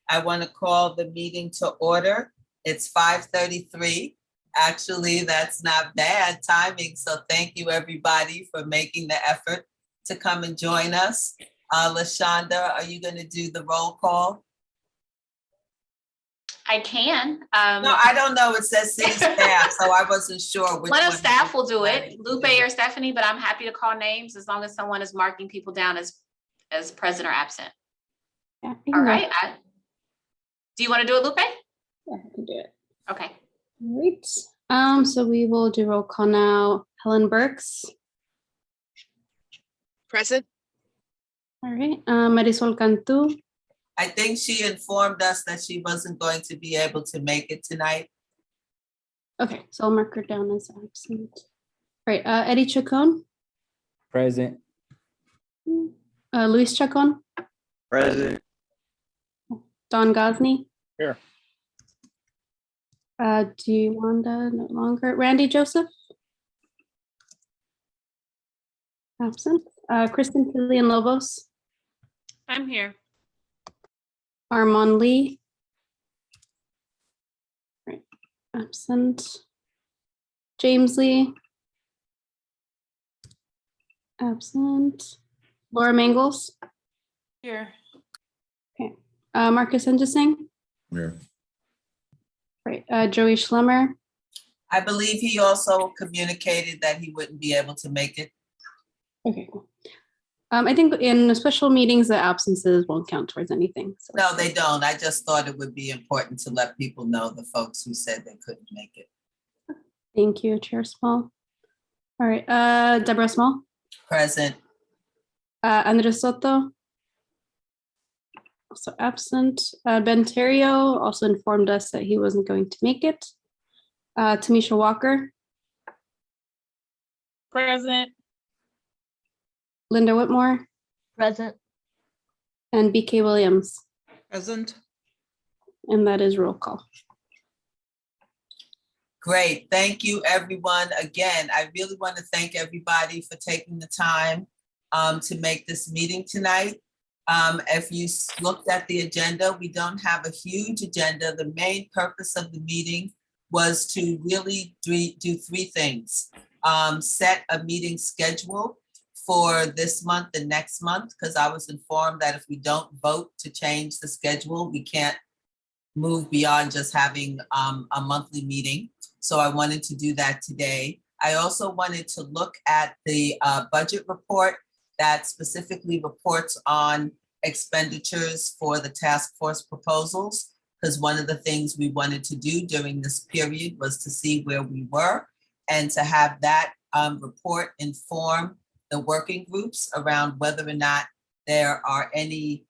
I want to call the meeting to order. It's 5:33. Actually, that's not bad timing. So thank you everybody for making the effort to come and join us. LaShonda, are you going to do the roll call? I can. No, I don't know. It says city staff, so I wasn't sure which One of one staff will do it, Lupe do or Stephanie, but I'm happy to call names as long as someone is marking people down as present or absent. Yeah, All right. Do you want to do it, Lupe? Yeah, I can do it. Okay. All right. So we will do roll call now. Helen Burks. Present. All right. Marisol Cantu. I think she informed us that she wasn't going to be able to make it tonight. Okay, so I'll mark her down as absent. All right. Eddie Chacon. Present. Luis Chacon. Present. Don Gosney. Here. Wanda no longer. Randy Joseph. Absent. Kristen Killian Lobos. I'm here. Armand Lee. Right. Absent. James Lee. Absent. Laura Mangles. Here. Okay. Marcus Endesing. Here. Right. Joey Schlemmer. I believe he also communicated that he wouldn't be able to make it. Okay. Cool. I think in special meetings, the absences won't count towards anything. So. No, they don't. I just thought it would be important to let people know, the folks who said they couldn't make it. Thank you, Chair Small. All right. Deborah Small. Present. Andres Soto. Also absent. Ben Terrio also informed us that he wasn't going to make it. Tamisha Walker. Present. Linda Whitmore. Present. And BK Williams. Present. And that is roll call. Great. Thank you, everyone. Again, I really want to thank everybody for taking the time to make this meeting tonight. If you looked at the agenda, we don't have a huge agenda. The main purpose of the meeting was to really do three things. Set a meeting schedule for this month and next month, because I was informed that if we don't vote to change the schedule, we can't move beyond just having a monthly meeting. So I wanted to do that today. I also wanted to look at the budget report that specifically reports on expenditures for the task force proposals, because one of the things we wanted to do during this period was to see where we were and to have that report inform the working groups around whether or not there are any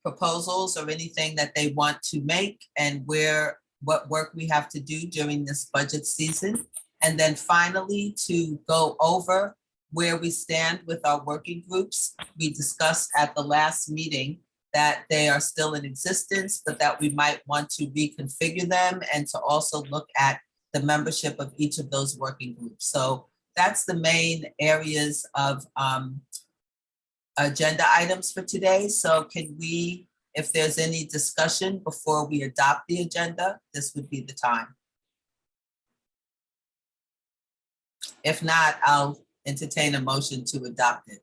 proposals or anything that they want to make and what work we have to do during this budget season. And then finally, to go over where we stand with our working groups. We discussed at the last meeting that they are still in existence, but that we might want to reconfigure them and to also look at the membership of each of those working groups. So that's the main areas of agenda items for today. So can we, if there's any discussion before we adopt the agenda, this would be the time. If not, I'll entertain a motion to adopt it.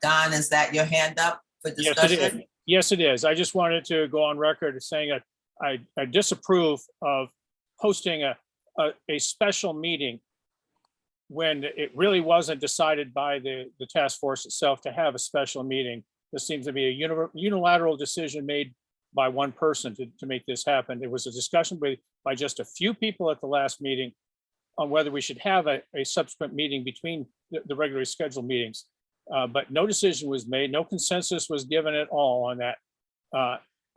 Don, is that your hand up for discussion? Yes, it is. I just wanted to go on record as saying that I disapprove of hosting a special meeting when it really wasn't decided by the task force itself to have a special meeting. This seems to be a unilateral decision made by one person to make this happen. It was a discussion by just a few people at the last meeting on whether we should have a subsequent meeting between the regularly scheduled meetings. But no decision was made, no consensus was given at all on that.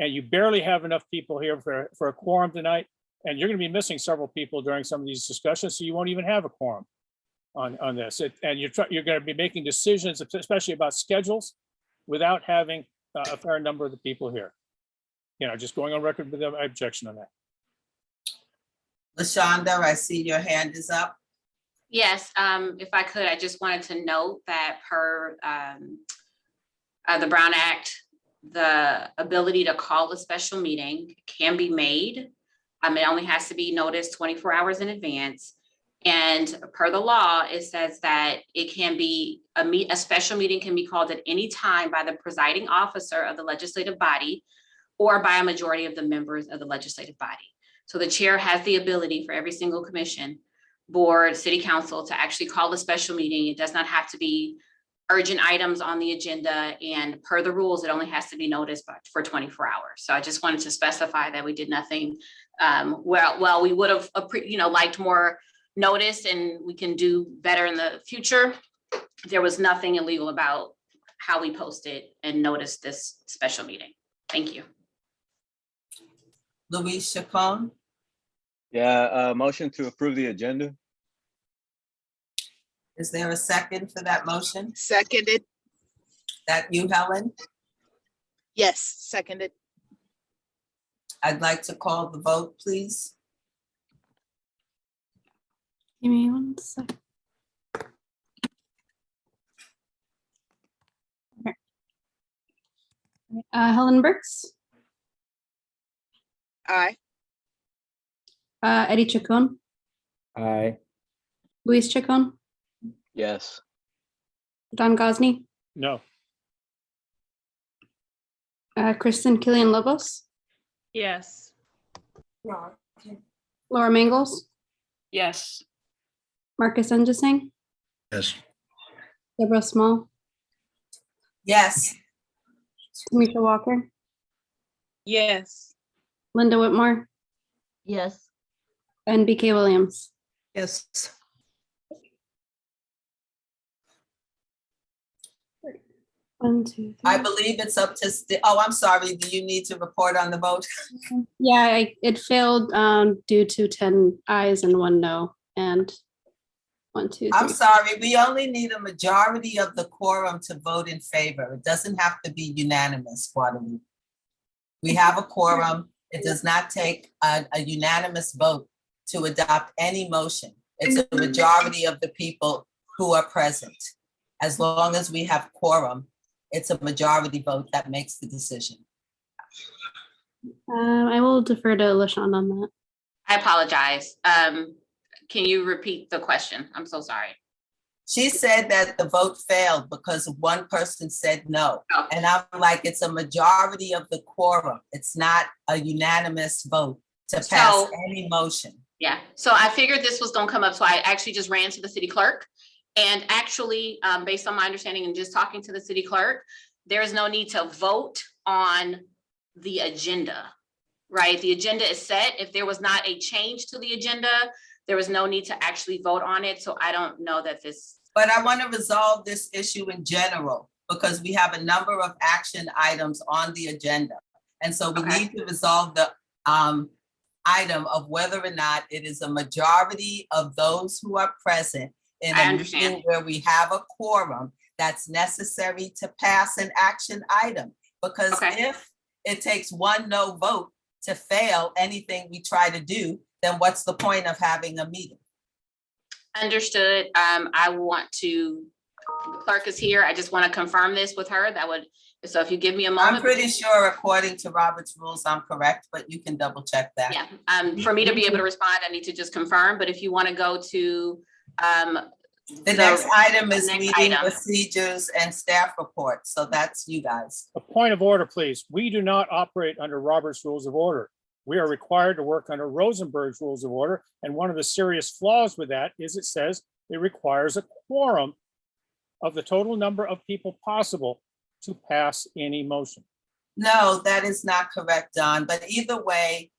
And you barely have enough people here for a quorum tonight. And you're going to be missing several people during some of these discussions, so you won't even have a quorum on this. And you're going to be making decisions, especially about schedules, without having a fair number of the people here. You know, just going on record with my objection on that. LaShonda, I see your hand is up. Yes, if I could, I just wanted to note that per the Brown Act, the ability to call a special meeting can be made. It only has to be noticed 24 hours in advance. And per the law, it says that it can be a special meeting can be called at any time by the presiding officer of the legislative body or by a majority of the members of the legislative body. So the chair has the ability for every single commission, board, city council to actually call a special meeting. It does not have to be urgent items on the agenda, and per the rules, it only has to be noticed for 24 hours. So I just wanted to specify that we did nothing. Well, we would have, liked more notice, and we can do better in the future. There was nothing illegal about how we posted and noticed this special meeting. Thank you. Luis Chacon, Yeah, motion to approve the agenda. is there a second for that motion? Seconded. That you, Helen? Yes, seconded. I'd like to call the vote, please. Give me 1 second. Okay. Helen Brooks, Aye. Eddie Chacon, Aye. Luis Chacon, Yes. Don Gosney, No. Kristen Killian Lobos, Yes. Laura Mangles, Yes. Marcus Engesing, Yes. Deborah Small, Yes, Tamisha Walker, Yes. Linda Whitmore, Yes. and BK Williams. Yes. One, two, I three. believe it's up to, oh, I'm sorry, do you need to report on the vote? Yeah, it failed due to 10 ayes and 1 no, and 1, 2, 3. I'm sorry, we only need a majority of the quorum to vote in favor. It doesn't have to be unanimous, Guadalupe. We have a quorum. It does not take a unanimous vote to adopt any motion. It's a majority of the people who are present. As long as we have quorum, it's a majority vote that makes the decision. I will defer to LaShawn on that. I apologize. Can you repeat the question? I'm so sorry. She said that the vote failed because one person said no. Oh. And I'm like, it's a majority of the quorum. It's not a unanimous vote to pass So- any motion. Yeah, so I figured this was gonna come up, so I actually just ran to the city clerk. And actually, based on my understanding and just talking to the city clerk, there is no need to vote on the agenda, right? The agenda is set. If there was not a change to the agenda, there was no need to actually vote on it. So I don't know that this, But I want to resolve this issue in general because we have a number of action items on the agenda. And so we Okay. need to resolve the item of whether or not it is a majority of those who are present in I a understand. meeting where we have a quorum that's necessary to pass an action item. Because Okay. if it takes 1 no vote to fail anything we try to do, then what's the point of having a meeting? understood. I want to, the clerk is here. I just want to confirm this with her. That would, so if you give me a moment. I'm pretty sure according to Robert's rules, I'm correct, but you can double check that. Yeah, for me to be able to respond, I need to just confirm, but if you want to go to, The next item is next meeting item. procedures and staff reports. So that's you guys. A point of order, please. We do not operate under Robert's Rules of Order. We are required to work under Rosenberg's Rules of Order. And one of the serious flaws with that is it says it requires a quorum of the total number of people possible to pass any motion. No, that is not correct, Don. But either way,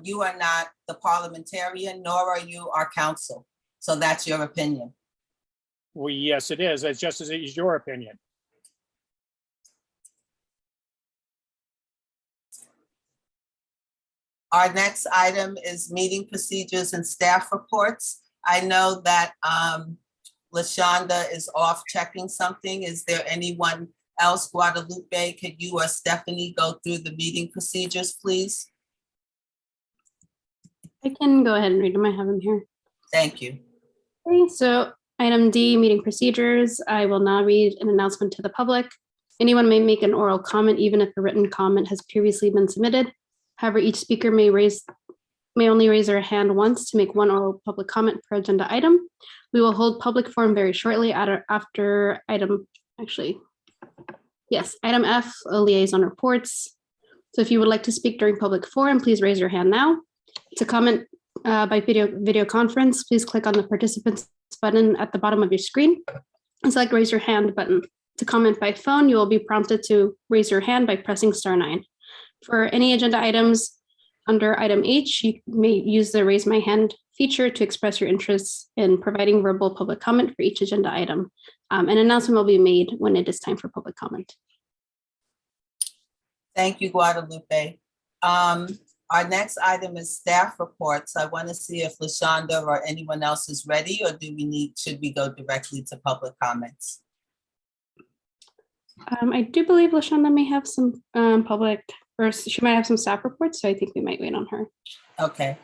you are not the parliamentarian, nor are you our counsel. So that's your opinion. Well, yes, it is. It's just as it is your opinion. Our next item is meeting procedures and staff reports. I know that LaShonda is off checking something. Is there anyone else? Guadalupe, could you or Stephanie go through the meeting procedures, please? I can go ahead and read them. I have them here. Thank you. Okay, so item D, meeting procedures. I will now read an announcement to the public. Anyone may make an oral comment, even if a written comment has previously been submitted. However, each speaker may only raise their hand once to make one oral public comment per agenda item. We will hold public forum very shortly after item, item F, liaison reports. So if you would like to speak during public forum, please raise your hand now. To comment by video conference, please click on the participants button at the bottom of your screen and select raise your hand button. To comment by phone, you will be prompted to raise your hand by pressing *9. For any agenda items under item H, you may use the raise my hand feature to express your interest in providing verbal public comment for each agenda item. An announcement will be made when it is time for public comment. Thank you, Guadalupe. Our next item is staff reports. I want to see if LaShonda or anyone else is ready, or should we go directly to public comments? I do believe LaShonda may have some she might have some staff reports, so I think we might wait on her. Okay.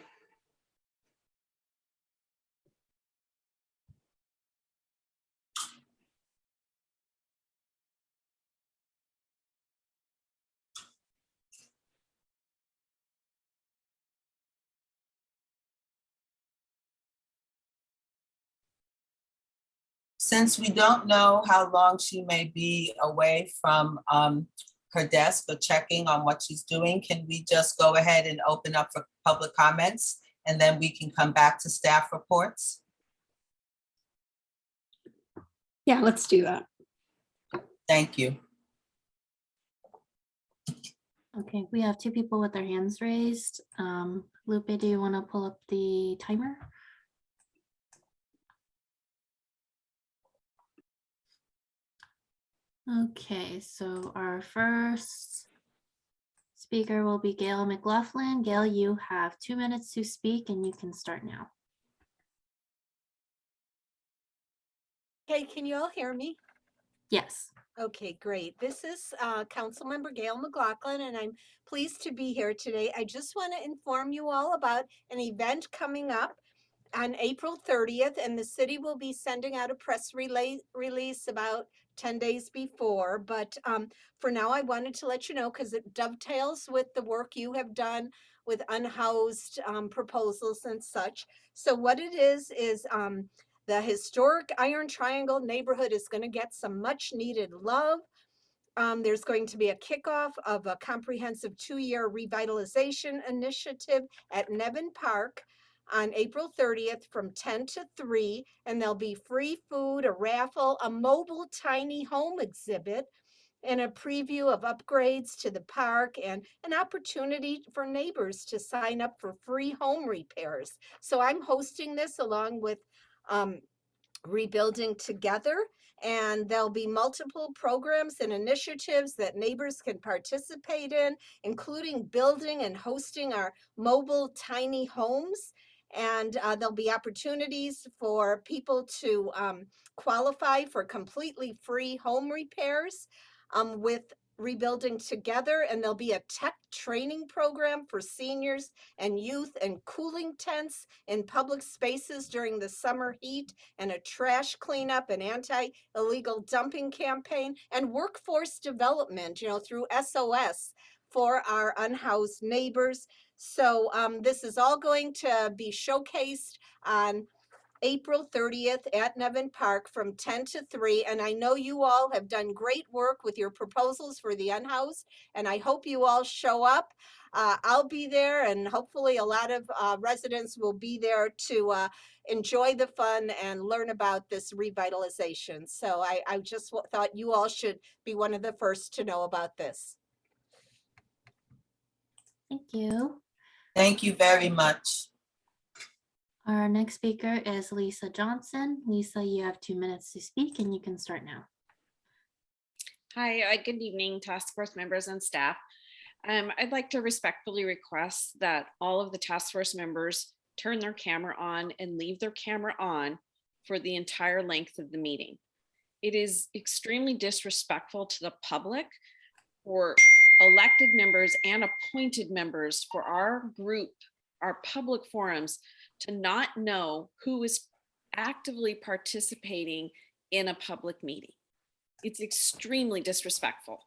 Since we don't know how long she may be away from her desk or checking on what she's doing, can we just go ahead and open up for public comments, and then we can come back to staff reports? Yeah, let's do that. Thank you. Okay, we have 2 people with their hands raised. Lupe, do you want to pull up the timer? Okay, so our first speaker will be Gail McLaughlin. Gail, you have 2 minutes to speak and you can start now. Okay, can you all hear me? Yes. Okay, great. This is Councilmember Gail McLaughlin, and I'm pleased to be here today. I just want to inform you all about an event coming up on April 30th, and the city will be sending out a press release about 10 days before. But for now, I wanted to let you know because it dovetails with the work you have done with unhoused proposals and such. So what it is the historic Iron Triangle neighborhood is going to get some much needed love. There's going to be a kickoff of a comprehensive 2-year revitalization initiative at Nevin Park on April 30th from 10 to 3, and there'll be free food, a raffle, a mobile tiny home exhibit, and a preview of upgrades to the park, and an opportunity for neighbors to sign up for free home repairs. So I'm hosting this along with Rebuilding Together, and there'll be multiple programs and initiatives that neighbors can participate in, including building and hosting our mobile tiny homes. And there'll be opportunities for people to qualify for completely free home repairs with Rebuilding Together, and there'll be a tech training program for seniors and youth, and cooling tents in public spaces during the summer heat, and a trash cleanup and anti-illegal dumping campaign, and workforce development, through SOS for our unhoused neighbors. So this is all going to be showcased on April 30th at Nevin Park from 10 to 3. And I know you all have done great work with your proposals for the unhoused, and I hope you all show up. I'll be there, and hopefully a lot of residents will be there to enjoy the fun and learn about this revitalization. So I just thought you all should be one of the first to know about this. Thank you. Thank you very much. Our next speaker is Lisa Johnson. Lisa, you have 2 minutes to speak and you can start now. Hi, good evening, task force members and staff. I'd like to respectfully request that all of the task force members turn their camera on and leave their camera on for the entire length of the meeting. It is extremely disrespectful to the public for elected members and appointed members for our group, our public forums, to not know who is actively participating in a public meeting. It's extremely disrespectful.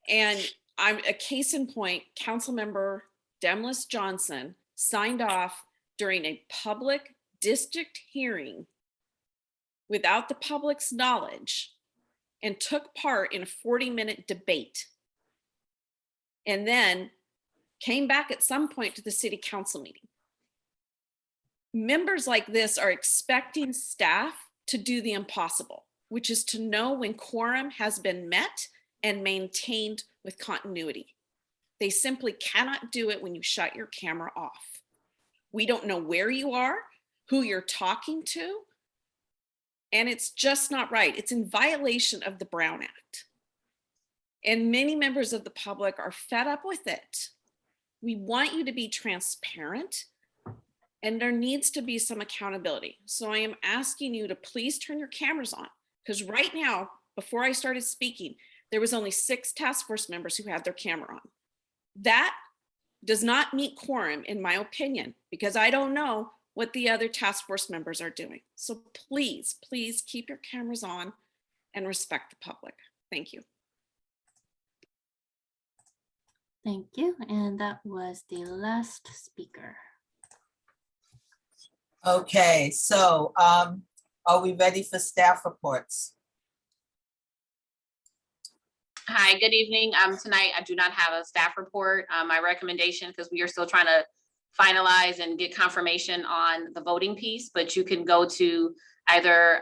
And I'm a case in point, Councilmember Demlis Johnson signed off during a public district hearing without the public's knowledge and took part in a 40-minute debate. And then came back at some point to the city council meeting. Members like this are expecting staff to do the impossible, which is to know when quorum has been met and maintained with continuity. They simply cannot do it when you shut your camera off. We don't know where you are, who you're talking to, and it's just not right. It's in violation of the Brown Act. And many members of the public are fed up with it. We want you to be transparent, and there needs to be some accountability. So I am asking you to please turn your cameras on, because right now, before I started speaking, there was only 6 task force members who had their camera on. That does not meet quorum, in my opinion, because I don't know what the other task force members are doing. So please, please keep your cameras on and respect the public. Thank you. Thank you. And that was the last speaker. Okay, so are we ready for staff reports? Hi, good evening. Tonight I do not have a staff report. My recommendation, because we are still trying to finalize and get confirmation on the voting piece, but you can go to either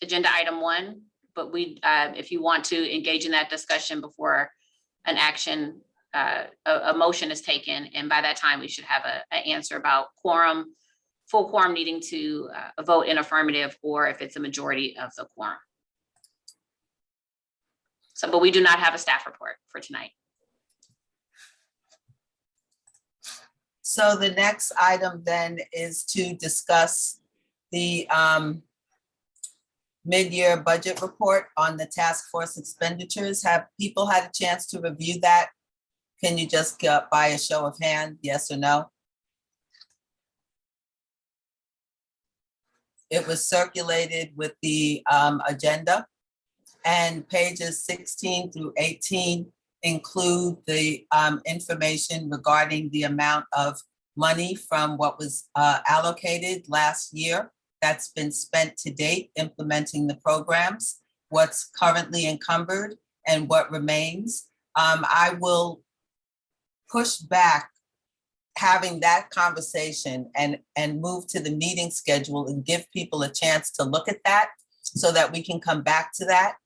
agenda item 1, but if you want to engage in that discussion before an action, a motion is taken, and by that time we should have an answer about quorum, full quorum needing to vote in affirmative, or if it's a majority of the quorum. So, but we do not have a staff report for tonight. So the next item then is to discuss the mid-year budget report on the task force expenditures. Have people had a chance to review that? Can you just by a show of hand, yes or no? It was circulated with the agenda, and pages 16 through 18 include the information regarding the amount of money from what was allocated last year that's been spent to date implementing the programs, what's currently encumbered, and what remains. I will push back having that conversation and move to the meeting schedule and give people a chance to look at that so that we can come back to that.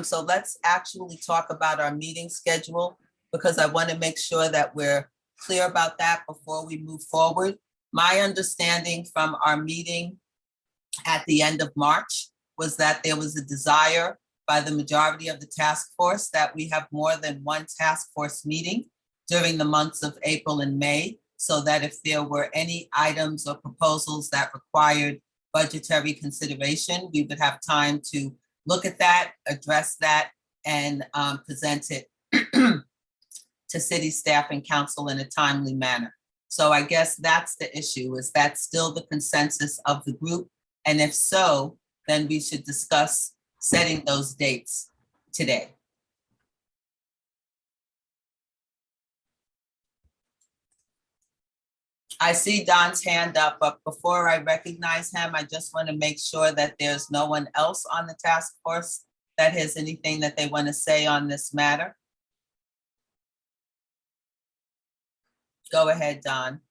So let's actually talk about our meeting schedule, because I want to make sure that we're clear about that before we move forward. My understanding from our meeting at the end of March was that there was a desire by the majority of the task force that we have more than one task force meeting during the months of April and May, so that if there were any items or proposals that required budgetary consideration, we would have time to look at that, address that, and present it to city staff and council in a timely manner. So I guess that's the issue. Is that still the consensus of the group? And if so, then we should discuss setting those dates today. I see Don's hand up, but before I recognize him, I just want to make sure that there's no one else on the task force that has anything that they want to say on this matter. Go ahead, Don.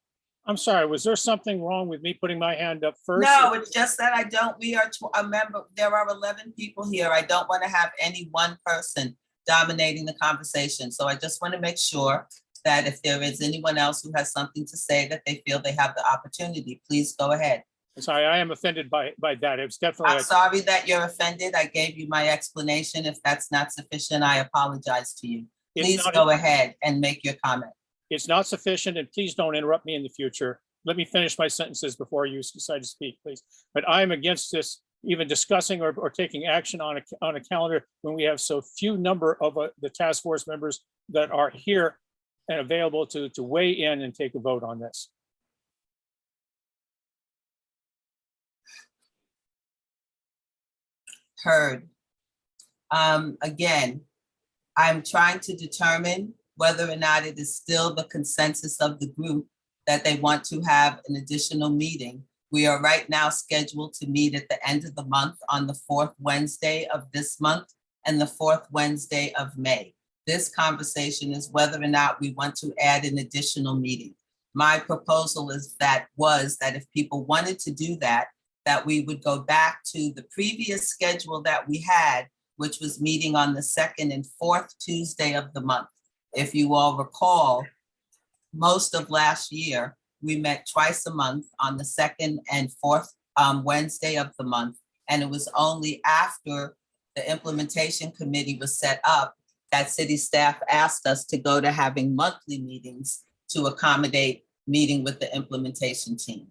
I'm sorry, was there something wrong with me putting my hand up first? No, it's just that I don't, we are a member, there are 11 people here. I don't want to have any one person dominating the conversation. So I just want to make sure that if there is anyone else who has something to say that they feel they have the opportunity, please go ahead. Sorry, I am offended by that. It's definitely. I'm sorry that you're offended. I gave you my explanation. If that's not sufficient, I apologize to you. Please go ahead and make your comment. It's not sufficient, and please don't interrupt me in the future. Let me finish my sentences before you decide to speak, please. But I am against this, even discussing or taking action on a calendar when we have so few number of the task force members that are here and available to weigh in and take a vote on this. heard. Again, I'm trying to determine whether or not it is still the consensus of the group that they want to have an additional meeting. We are right now scheduled to meet at the end of the month on the 4th Wednesday of this month and the 4th Wednesday of May. This conversation is whether or not we want to add an additional meeting. My proposal was that if people wanted to do that, that we would go back to the previous schedule that we had, which was meeting on the 2nd and 4th Tuesday of the month. If you all recall, most of last year, we met twice a month on the 2nd and 4th Wednesday of the month. And it was only after the implementation committee was set up that city staff asked us to go to having monthly meetings to accommodate meeting with the implementation team.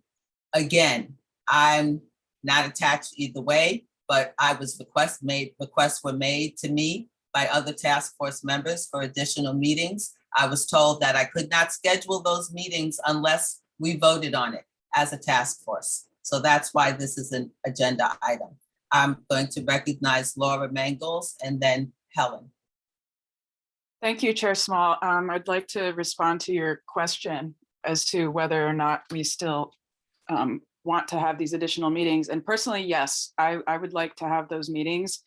Again, I'm not attached either way, but requests were made to me by other task force members for additional meetings. I was told that I could not schedule those meetings unless we voted on it as a task force. So that's why this is an agenda item. I'm going to recognize Laura Mangles and then Helen. Thank you, Chair Small. I'd like to respond to your question as to whether or not we still want to have these additional meetings. And personally, yes, I would like to have those meetings.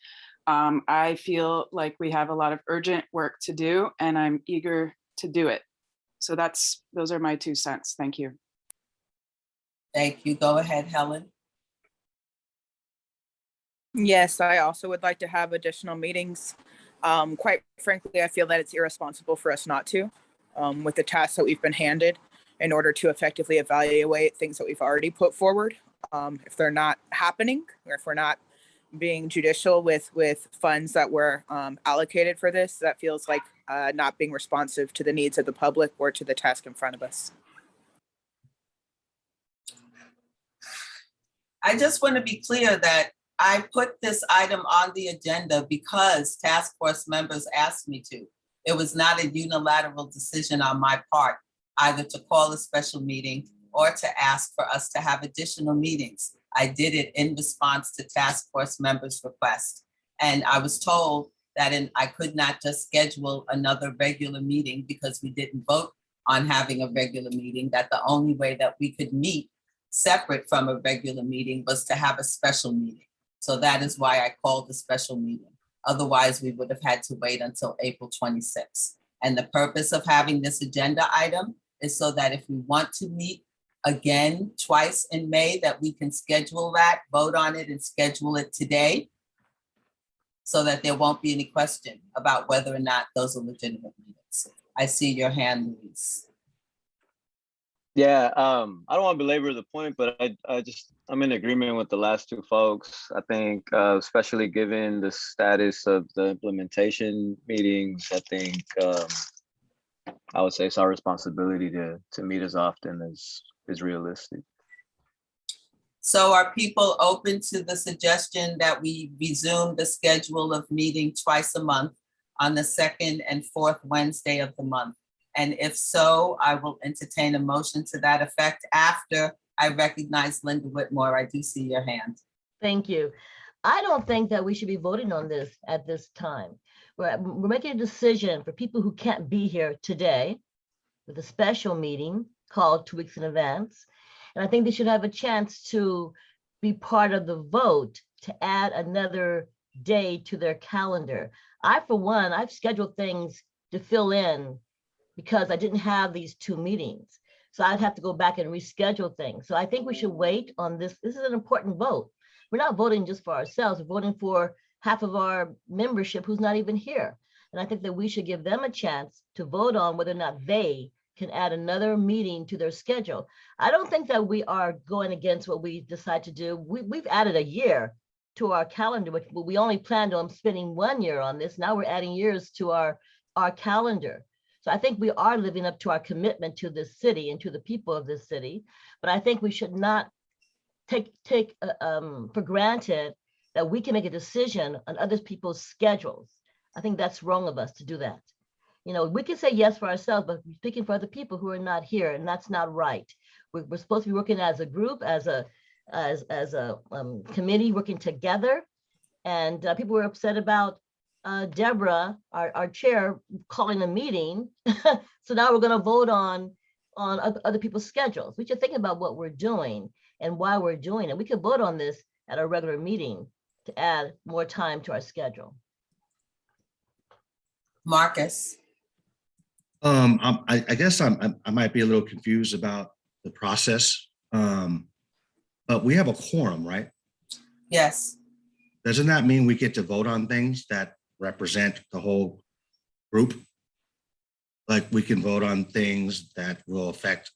I feel like we have a lot of urgent work to do and I'm eager to do it. So those are my 2 cents. Thank you. Thank you. Go ahead, Helen. Yes, I also would like to have additional meetings. Quite frankly, I feel that it's irresponsible for us not to, with the tasks that we've been handed in order to effectively evaluate things that we've already put forward. If they're not happening, or if we're not being judicial with funds that were allocated for this, that feels like not being responsive to the needs of the public or to the task in front of us. I just want to be clear that I put this item on the agenda because task force members asked me to. It was not a unilateral decision on my part, either to call a special meeting or to ask for us to have additional meetings. I did it in response to task force members' request. And I was told that I could not just schedule another regular meeting because we didn't vote on having a regular meeting, that the only way that we could meet separate from a regular meeting was to have a special meeting. So that is why I called the special meeting. Otherwise, we would have had to wait until April 26th. And the purpose of having this agenda item is so that if we want to meet again twice in May, that we can schedule that, vote on it and schedule it today so that there won't be any question about whether or not those are legitimate meetings. I see your hand, Louise. Yeah, I don't want to belabor the point, but I'm in agreement with the last 2 folks. I think, especially given the status of the implementation meetings, I think I would say it's our responsibility to meet as often as is realistic. So are people open to the suggestion that we resume the schedule of meeting twice a month on the 2nd and 4th Wednesday of the month? And if so, I will entertain a motion to that effect after I recognize Linda Whitmore. I do see your hand. Thank you. I don't think that we should be voting on this at this time. We're making a decision for people who can't be here today with a special meeting called 2 weeks in advance. And I think they should have a chance to be part of the vote to add another day to their calendar. For one, I've scheduled things to fill in because I didn't have these 2 meetings. So I'd have to go back and reschedule things. So I think we should wait on this. This is an important vote. We're not voting just for ourselves. We're voting for half of our membership who's not even here. And I think that we should give them a chance to vote on whether or not they can add another meeting to their schedule. I don't think that we are going against what we decide to do. We've added a year to our calendar, which we only planned on spending 1 year on this. Now we're adding years to our calendar. So I think we are living up to our commitment to this city and to the people of this city. But I think we should not take for granted that we can make a decision on other people's schedules. I think that's wrong of us to do that. You know, we can say yes for ourselves, but we're speaking for other people who are not here, and that's not right. We're supposed to be working as a group, as a committee, working together. And people were upset about Deborah, our chair, calling a meeting. So now we're going to vote on other people's schedules. We should think about what we're doing and why we're doing it. We could vote on this at a regular meeting to add more time to our schedule. Marcus. I guess I might be a little confused about the process. But we have a quorum, right? Yes. Doesn't that mean we get to vote on things that represent the whole group? Like we can vote on things that will affect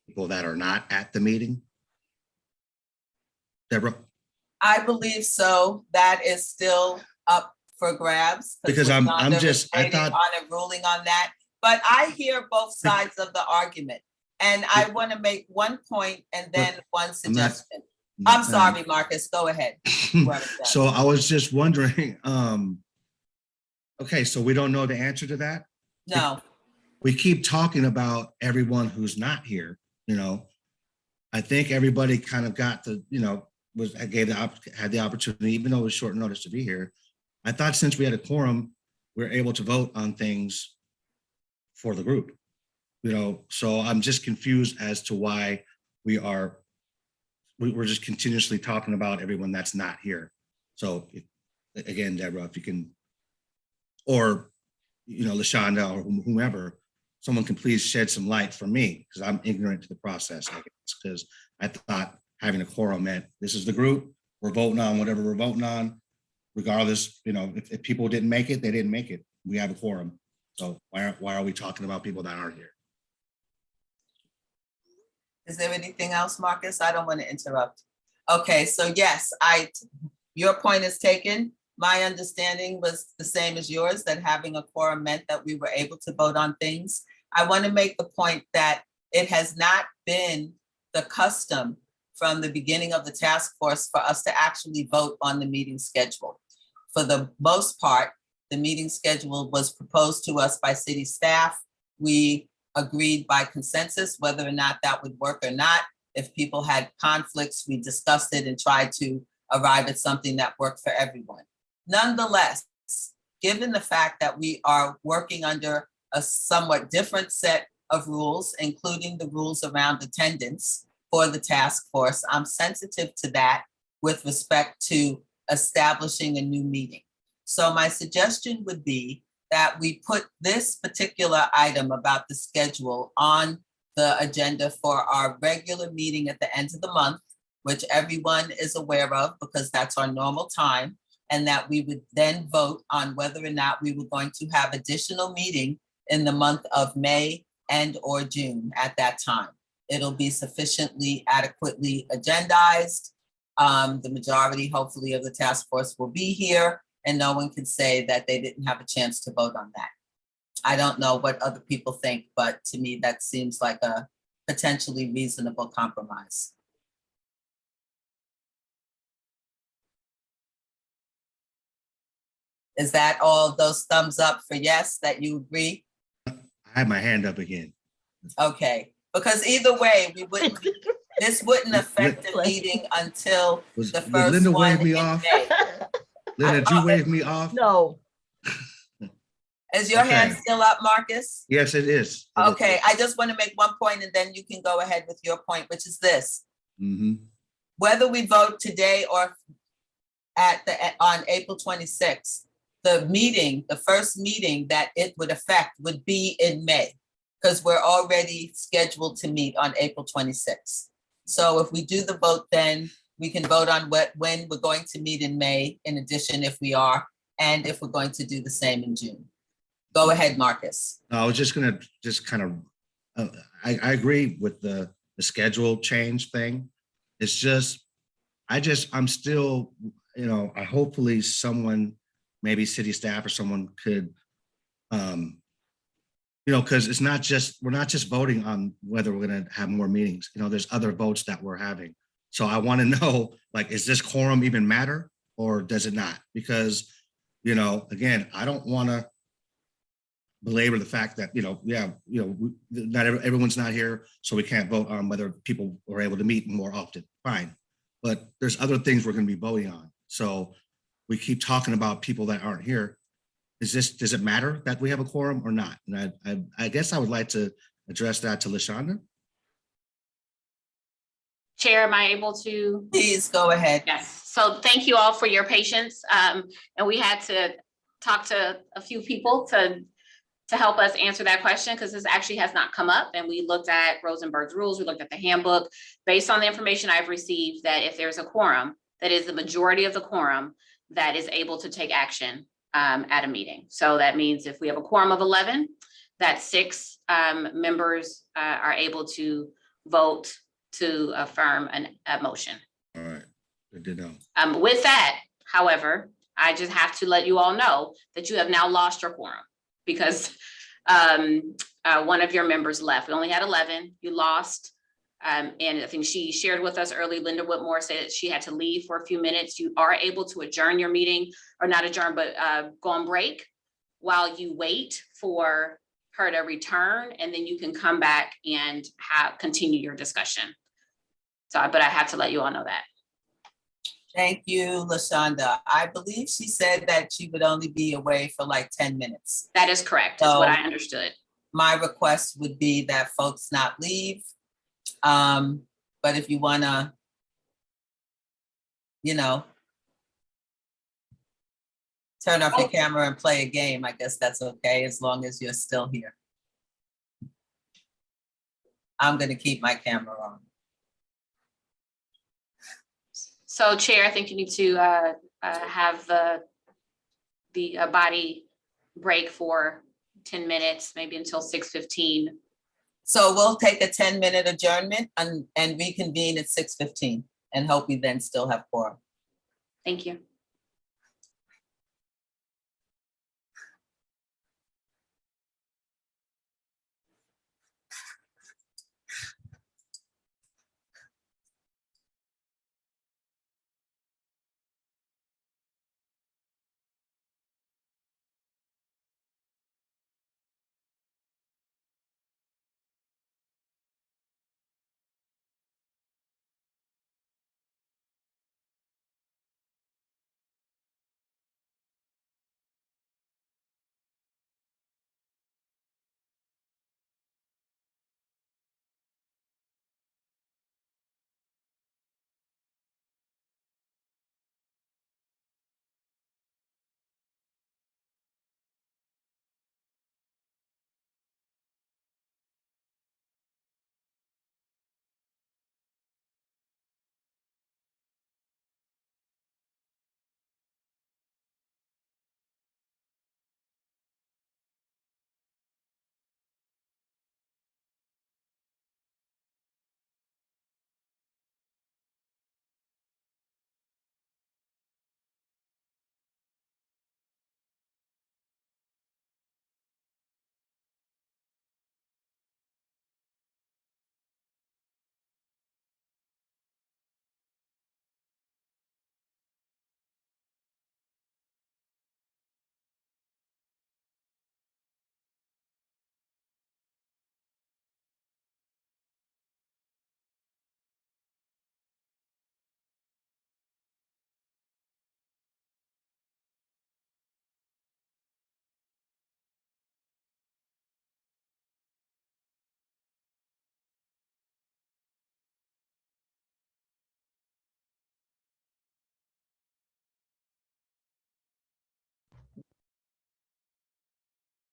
people that are not at the meeting? Deborah? I believe so. That is still up for grabs. Because we're I'm not just, I thought, on a ruling on that, but I hear both sides of the argument. And I want to make one point and then one suggestion. I'm sorry, Marcus, go ahead. So I was just wondering, okay, so we don't know the answer to that? No. We keep talking about everyone who's not here, you know. I think everybody kind of got the, you know, had the opportunity, even though it was short notice to be here. I thought since we had a quorum, we were able to vote on things for the group, you know. So I'm just confused as to why we're just continuously talking about everyone that's not here. So again, Deborah, if you can, or, you know, LaShonda or whomever, someone can please shed some light for me, because I'm ignorant to the process, I guess, because I thought having a quorum meant this is the group, we're voting on whatever we're voting on, regardless, you know, if people didn't make it, they didn't make it. We have a quorum. So why are we talking about people that aren't here? Is there anything else, Marcus? I don't want to interrupt. Okay, so yes, your point is taken. My understanding was the same as yours, that having a quorum meant that we were able to vote on things. I want to make the point that it has not been the custom from the beginning of the task force for us to actually vote on the meeting schedule. For the most part, the meeting schedule was proposed to us by city staff. We agreed by consensus whether or not that would work or not. If people had conflicts, we discussed it and tried to arrive at something that worked for everyone. Nonetheless, given the fact that we are working under a somewhat different set of rules, including the rules around attendance for the task force, I'm sensitive to that with respect to establishing a new meeting. So my suggestion would be that we put this particular item about the schedule on the agenda for our regular meeting at the end of the month, which everyone is aware of because that's our normal time, and that we would then vote on whether or not we were going to have additional meeting in the month of May and or June at that time. It'll be sufficiently adequately agendized. The majority, hopefully, of the task force will be here, and no one can say that they didn't have a chance to vote on that. I don't know what other people think, but to me, that seems like a potentially reasonable compromise. Is that all those thumbs up for yes, that you agree? I had my hand up again. Okay, because either way, this wouldn't affect the meeting until the first Linda one waved me in off? May. Linda, did you wave me off? No. Is your hand Okay. still up, Marcus? Yes, it is. Okay, I just want to make one point and then you can go ahead with your point, which is this. Whether we vote today or on April 26th, the first meeting that it would affect would be in May, because we're already scheduled to meet on April 26th. So if we do the vote, then we can vote on when we're going to meet in May, in addition, if we are, and if we're going to do the same in June. Go ahead, Marcus. I was just gonna kind of, I agree with the schedule change thing. It's just, I'm still, you know, hopefully someone, maybe city staff or someone could, you know, because it's not just, we're not just voting on whether we're gonna have more meetings. You know, there's other votes that we're having. So I want to know, like, is this quorum even matter or does it not? Because, you know, again, I don't want to belabor the fact that, not everyone's not here, so we can't vote on whether people are able to meet more often. Fine. But there's other things we're going to be voting on. So we keep talking about people that aren't here. Does it matter that we have a quorum or not? And I guess I would like to address that to LaShonda. Chair, am I able to? Please go ahead. Yes, so thank you all for your patience. And we had to talk to a few people to help us answer that question, because this actually has not come up. And we looked at Rosenberg's rules, we looked at the handbook. Based on the information I've received, that if there's a quorum, that is the majority of the quorum that is able to take action at a meeting. So that means if we have a quorum of 11, that 6 members are able to vote to affirm a motion. All right, good to know. With that, however, I just have to let you all know that you have now lost your quorum, because one of your members left. We only had 11, you lost. And I think she shared with us early, Linda Whitmore said that she had to leave for a few minutes. You are able to adjourn your meeting, or not adjourn, but go on break while you wait for her to return, and then you can come back and continue your discussion. So, but I had to let you all know that. Thank you, LaShonda. I believe she said that she would only be away for like 10 minutes. That is correct, is what I understood. My request would be that folks not leave. But if you wanna, turn off your camera and play a game, I guess that's okay, as long as you're still here. I'm gonna keep my camera on. So Chair, I think you need to have the body break for 10 minutes, maybe until 6:15. So we'll take a 10-minute adjournment and reconvene at 6:15 and hope we then still have quorum. Thank you.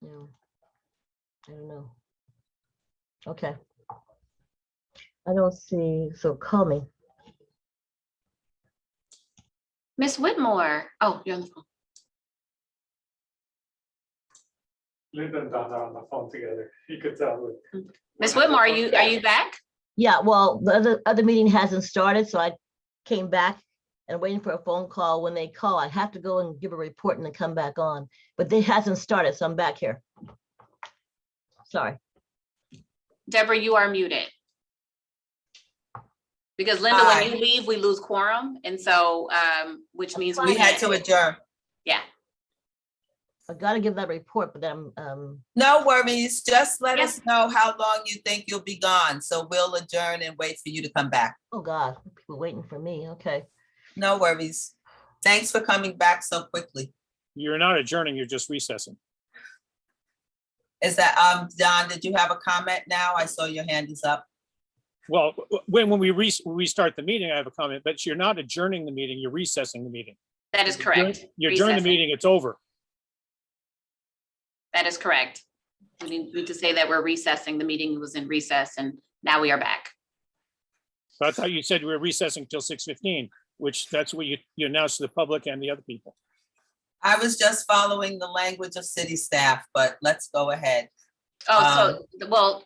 Yeah. I don't know. Okay. I don't see, so call me. Miss Whitmore. Oh, you're on the phone. Linda and Donna are on the phone together. You could tell. Miss Whitmore, are you back? Yeah, well, the other meeting hasn't started, so I came back and waiting for a phone call. When they call, I have to go and give a report and then come back on, but it hasn't started, so I'm back here. Sorry. Deborah, you are muted. Because Linda, when you leave, we lose quorum. And so, which means we had to adjourn. Yeah. I gotta give that report, but then no worries. Just let us know how long you think you'll be gone. So we'll adjourn and wait for you to come back. Oh God, people waiting for me. Okay. No worries. Thanks for coming back so quickly. You're not adjourning, you're just recessing. Is that, Don, did you have a comment now? I saw your hand is up. Well, when we restart the meeting, I have a comment, but you're not adjourning the meeting, you're recessing the meeting. That is correct. You're adjourning the Recessing. meeting, it's over. That is correct. We need to say that we're recessing. The meeting was in recess and now we are back. But I thought you said we were recessing till 6:15, which that's what you announced to the public and the other people. I was just following the language of city staff, but let's go ahead. Oh, so, well,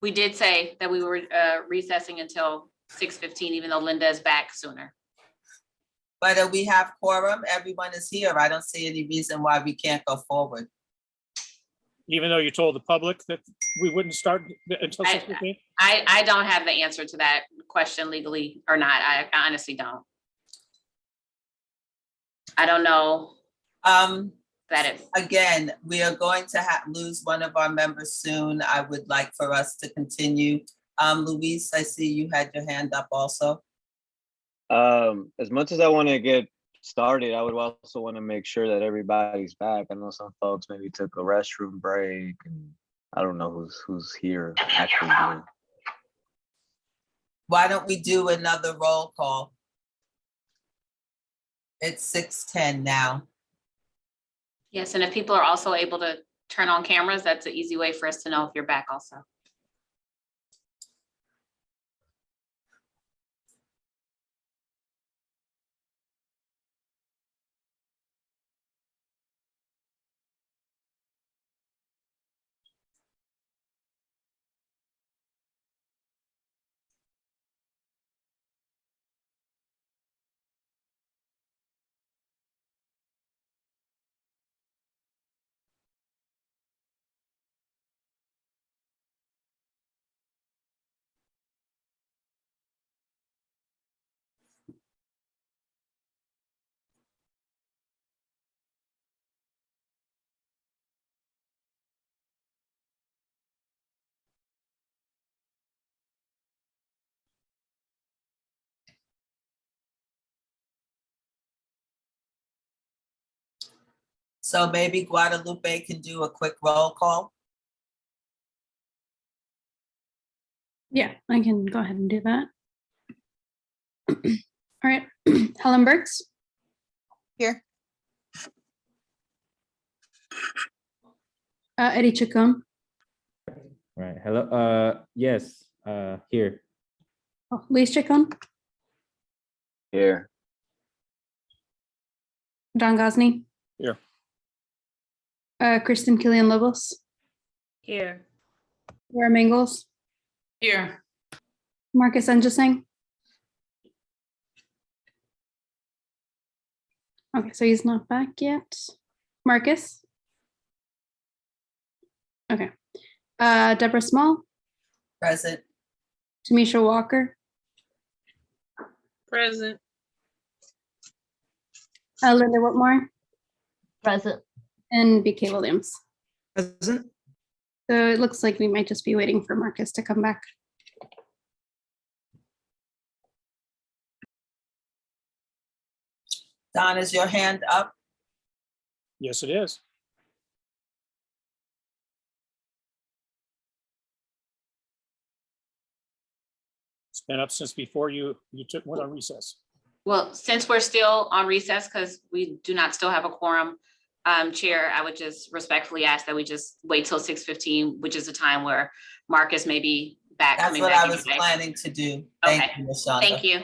we did say that we were recessing until 6:15, even though Linda is back sooner. But we have quorum, everyone is here. I don't see any reason why we can't go forward. Even though you told the public that we wouldn't start until 6:15? I don't have the answer to that question legally or not. I honestly don't. I don't know. That is. Again, we are going to lose one of our members soon. I would like for us to continue. Luis, I see you had your hand up also. As much as I want to get started, I would also want to make sure that everybody's back. I know some folks maybe took a restroom break, and I don't know who's here actually here. Why don't we do another roll call? It's 6:10 now. Yes, and if people are also able to turn on cameras, that's an easy way for us to know if you're back also. So maybe Guadalupe can do a quick roll call. Yeah, I can go ahead and do that. All right, Helen Burks. Here. Eddie Chacon. Right. Hello. Yes. Here. Oh, Luis Chacon. Here. Don Gosney. Here. Kristen Killian Lobos. Here. Laura Mangles. Here. Marcus Engesing. Okay, so he's not back yet. Marcus. Okay. Deborah Small. Present. Tamisha Walker. Present. Linda Whitmore. Present. And BK Williams. Present. So it looks like we might just be waiting for Marcus to come back. Don, is your hand up? Yes, it is. It's been up since before you went on recess. Well, since we're still on recess, because we do not still have a quorum, Chair, I would just respectfully ask that we just wait till 6:15, which is a time where Marcus may be back. That's coming what back I was anyway. planning to do. Okay. Thank you, Ms. Shonda. Thank you.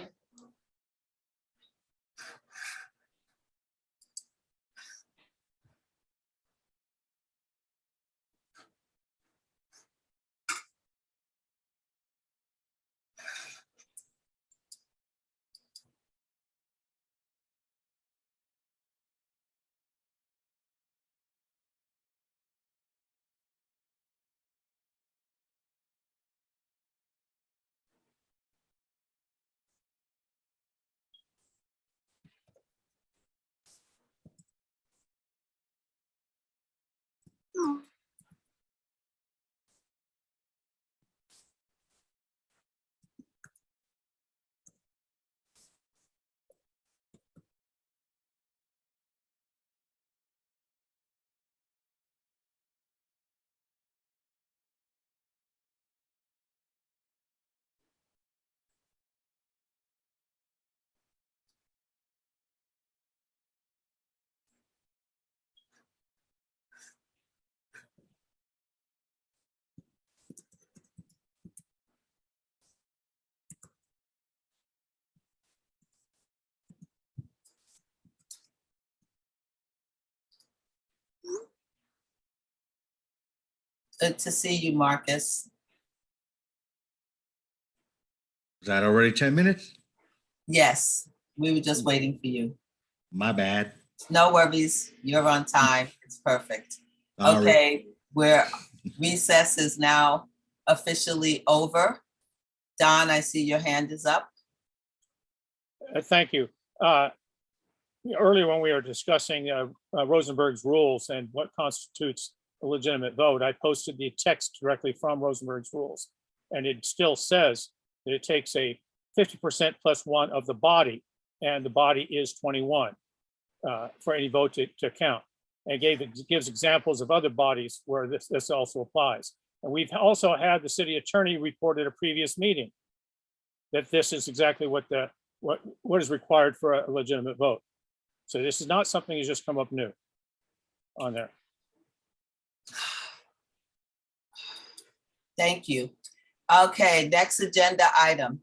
Good to see you, Marcus. Is that already 10 minutes? Yes, we were just waiting for you. My bad. No worries, you're on time. It's perfect. Sorry. Okay, recess is now officially over. Don, I see your hand is up. Thank you. Earlier when we were discussing Rosenberg's rules and what constitutes a legitimate vote, I posted the text directly from Rosenberg's rules. And it still says that it takes a 50% plus one of the body, and the body is 21 for any vote to count. And gives examples of other bodies where this also applies. And we've also had the city attorney report at a previous meeting that this is exactly what is required for a legitimate vote. So this is not something that's just come up new on there. Thank you. Okay, next agenda item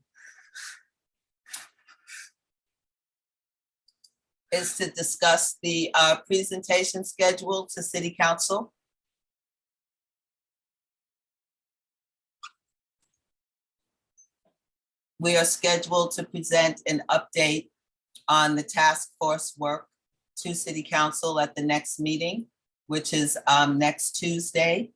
is to discuss the presentation schedule to City Council. We are scheduled to present an update on the task force work to City Council at the next meeting, which is next Tuesday.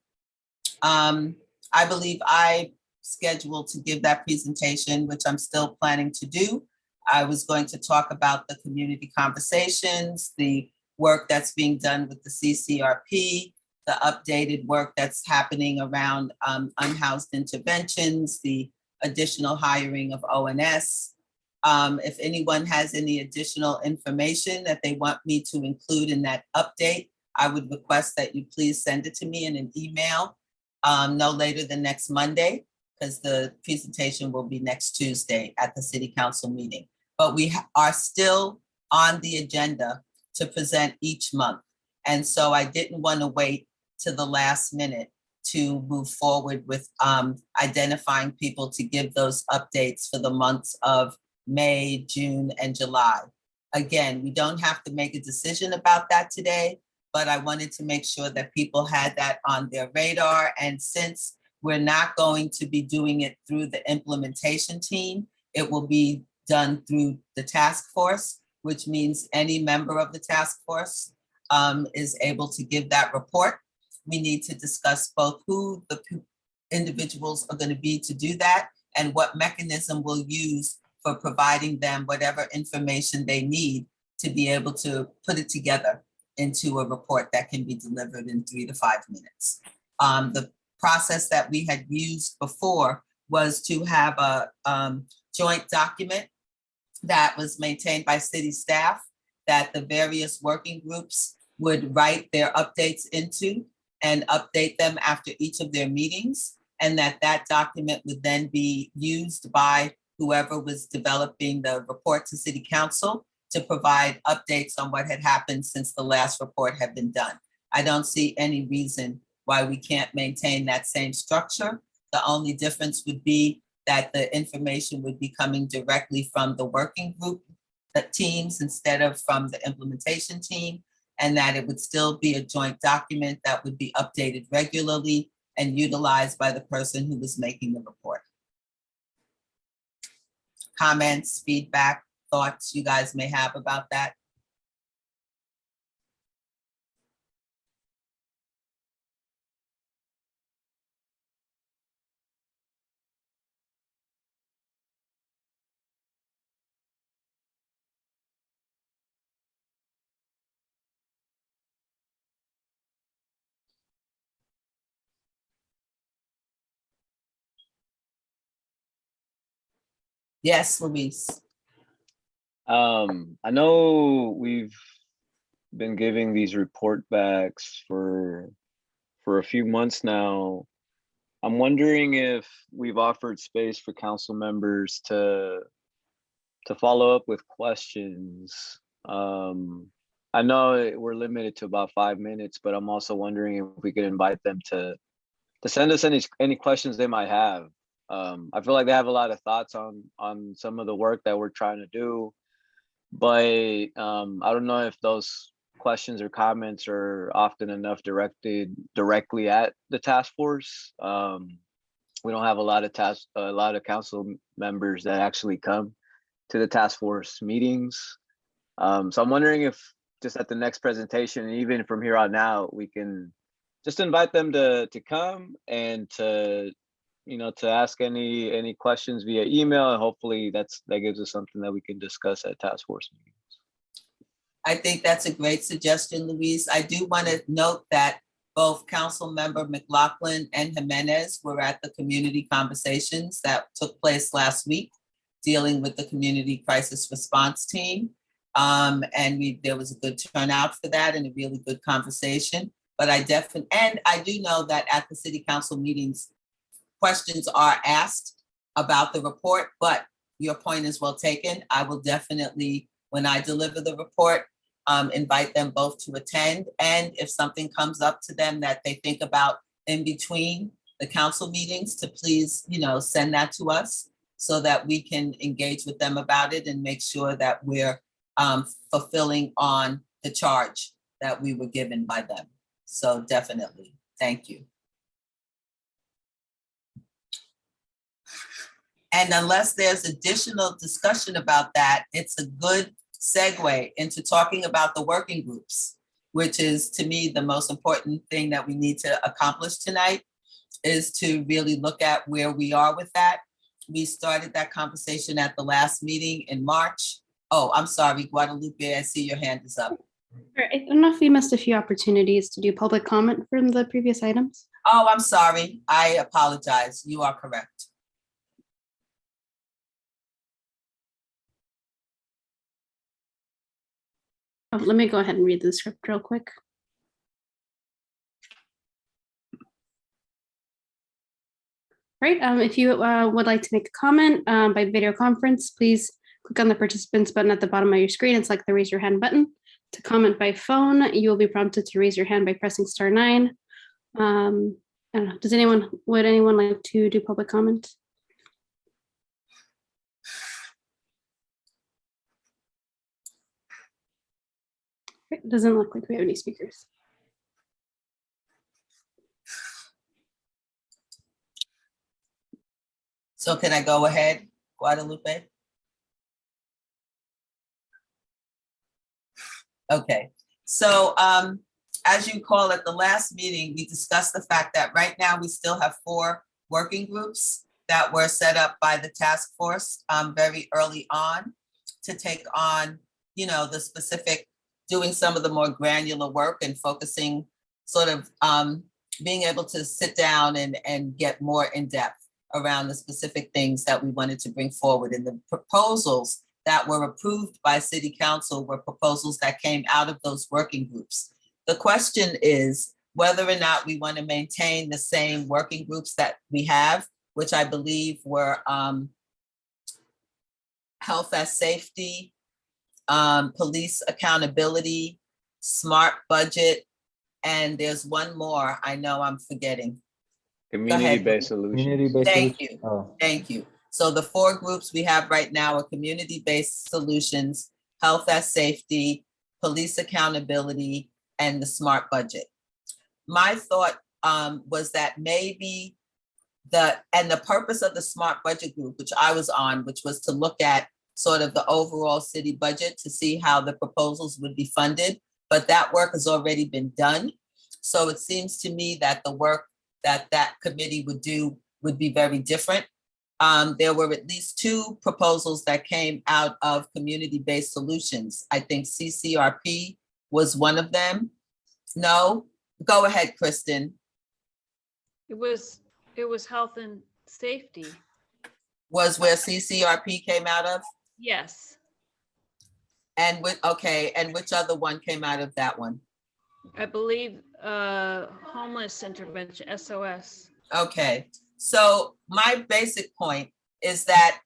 I believe I scheduled to give that presentation, which I'm still planning to do. I was going to talk about the community conversations, the work that's being done with the CCRP, the updated work that's happening around unhoused interventions, the additional hiring of ONS. If anyone has any additional information that they want me to include in that update, I would request that you please send it to me in an email no later than next Monday, because the presentation will be next Tuesday at the City Council meeting. But we are still on the agenda to present each month. And so I didn't want to wait to the last minute to move forward with identifying people to give those updates for the months of May, June, and July. Again, we don't have to make a decision about that today, but I wanted to make sure that people had that on their radar. And since we're not going to be doing it through the implementation team, it will be done through the task force, which means any member of the task force is able to give that report. We need to discuss both who the individuals are going to be to do that and what mechanism we'll use for providing them whatever information they need to be able to put it together into a report that can be delivered in 3 to 5 minutes. The process that we had used before was to have a joint document that was maintained by city staff that the various working groups would write their updates into and update them after each of their meetings, and that document would then be used by whoever was developing the report to City Council to provide updates on what had happened since the last report had been done. I don't see any reason why we can't maintain that same structure. The only difference would be that the information would be coming directly from the working group teams instead of from the implementation team, and that it would still be a joint document that would be updated regularly and utilized by the person who was making the report. Comments, feedback, thoughts you guys may have about that? Yes, Luis. I know we've been giving these report backs for a few months now. I'm wondering if we've offered space for council members to follow up with questions. I know we're limited to about 5 minutes, but I'm also wondering if we could invite them to send us any questions they might have. I feel like they have a lot of thoughts on some of the work that we're trying to do, but I don't know if those questions or comments are often enough directed directly at the task force. We don't have a lot of council members that actually come to the task force meetings. So I'm wondering if just at the next presentation, and even from here on out, we can just invite them to come and to ask any questions via email, and hopefully that gives us something that we can discuss at task force meetings. I think that's a great suggestion, Luis. I do want to note that both Council Member McLaughlin and Jimenez were at the community conversations that took place last week, dealing with the community crisis response team. And there was a good turnout for that and a really good conversation. But I do know that at the city council meetings, questions are asked about the report, but your point is well taken. I will definitely, when I deliver the report, invite them both to attend. And if something comes up to them that they think about in between the council meetings, to please, send that to us so that we can engage with them about it and make sure that we're fulfilling on the charge that we were given by them. So definitely, thank you. And unless there's additional discussion about that, it's a good segue into talking about the working groups, which is, to me, the most important thing that we need to accomplish tonight, is to really look at where we are with that. We started that conversation at the last meeting in March. Oh, I'm sorry, Guadalupe, I see your hand is up. I don't know if we missed a few opportunities to do public comment from the previous items. Oh, I'm sorry. I apologize. You are correct. Oh, let me go ahead and read the script real quick. Right, if you would like to make a comment by video conference, please click on the participants button at the bottom of your screen and select the raise your hand button. To comment by phone, you will be prompted to raise your hand by pressing *9. I don't know, would anyone like to do public comment? It doesn't look like we have any speakers. So can I go ahead, Guadalupe? Okay, so as you recall, at the last meeting, we discussed the fact that right now we still have 4 working groups that were set up by the task force very early on to take on, the specific, doing some of the more granular work and focusing, sort of being able to sit down and get more in depth around the specific things that we wanted to bring forward. And the proposals that were approved by City Council were proposals that came out of those working groups. The question is whether or not we want to maintain the same working groups that we have, which I believe were health as safety, police accountability, smart budget, and there's one more I know I'm forgetting. Community-based solutions. Thank you. Oh. Thank you. So the 4 groups we have right now are community-based solutions, health as safety, police accountability, and the smart budget. My thought was that maybe the purpose of the smart budget group, which I was on, which was to look at sort of the overall city budget to see how the proposals would be funded, but that work has already been done. So it seems to me that the work that committee would do would be very different. There were at least 2 proposals that came out of community-based solutions. I think CCRP was one of them. No, go ahead, Kristen. It was health and safety. Was where CCRP came out of? Yes. And which other one came out of that one? I believe homeless intervention, SOS. Okay, so my basic point is that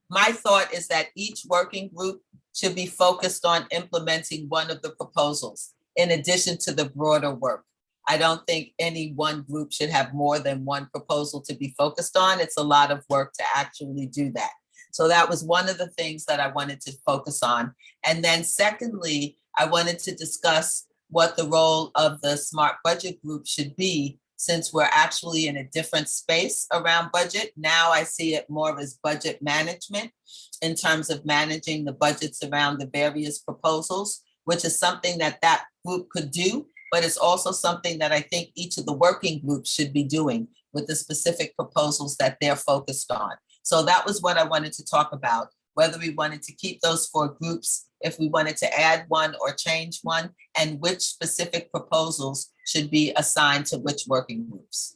my thought is that each working group should be focused on implementing one of the proposals in addition to the broader work. I don't think any one group should have more than one proposal to be focused on. It's a lot of work to actually do that. So that was one of the things that I wanted to focus on. And then secondly, I wanted to discuss what the role of the Smart Budget Group should be, since we're actually in a different space around budget. Now I see it more as budget management in terms of managing the budgets around the various proposals, which is something that that group could do, but it's also something that I think each of the working groups should be doing with the specific proposals that they're focused on. So that was what I wanted to talk about, whether we wanted to keep those 4 groups, if we wanted to add one or change one, and which specific proposals should be assigned to which working groups.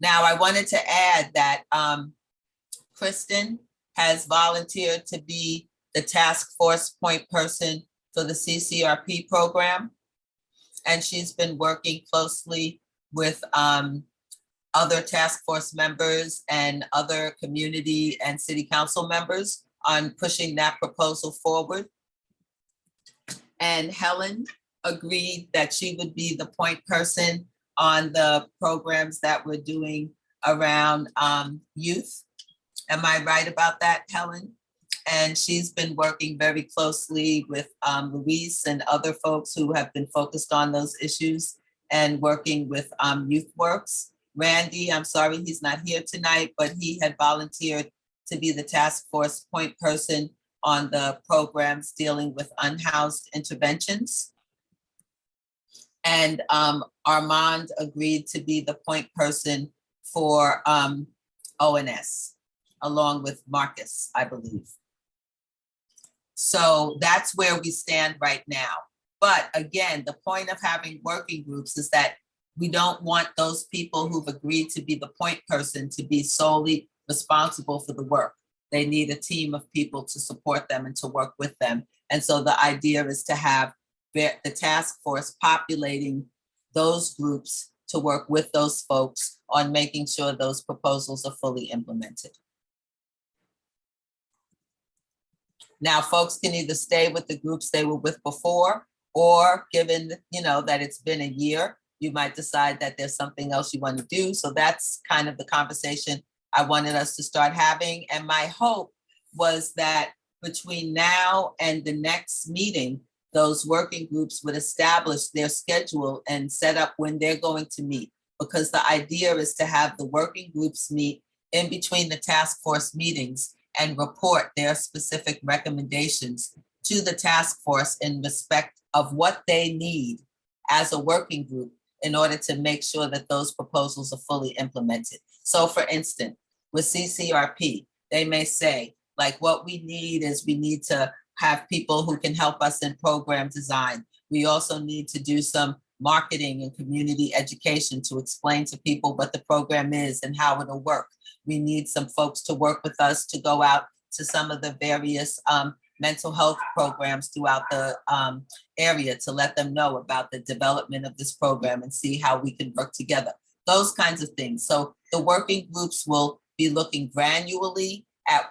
Now, I wanted to add that Kristen has volunteered to be the task force point person for the CCRP program. And she's been working closely with other task force members and other community and city council members on pushing that proposal forward. And Helen agreed that she would be the point person on the programs that we're doing around youth. Am I right about that, Helen? And she's been working very closely with Luis and other folks who have been focused on those issues and working with YouthWorks. Randy, I'm sorry he's not here tonight, but he had volunteered to be the task force point person on the programs dealing with unhoused interventions. And Armand agreed to be the point person for ONS, along with Marcus, I believe. So that's where we stand right now. But again, the point of having working groups is that we don't want those people who've agreed to be the point person to be solely responsible for the work. They need a team of people to support them and to work with them. And so the idea is to have the task force populating those groups to work with those folks on making sure those proposals are fully implemented. Now, folks can either stay with the groups they were with before, or given, that it's been a year, you might decide that there's something else you want to do. So that's kind of the conversation I wanted us to start having. And my hope was that between now and the next meeting, those working groups would establish their schedule and set up when they're going to meet. Because the idea is to have the working groups meet in between the task force meetings and report their specific recommendations to the task force in respect of what they need as a working group in order to make sure that those proposals are fully implemented. So for instance, with CCRP, they may say, like, what we need is we need to have people who can help us in program design. We also need to do some marketing and community education to explain to people what the program is and how it'll work. We need some folks to work with us to go out to some of the various mental health programs throughout the area to let them know about the development of this program and see how we can work together. Those kinds of things. So the working groups will be looking granularly at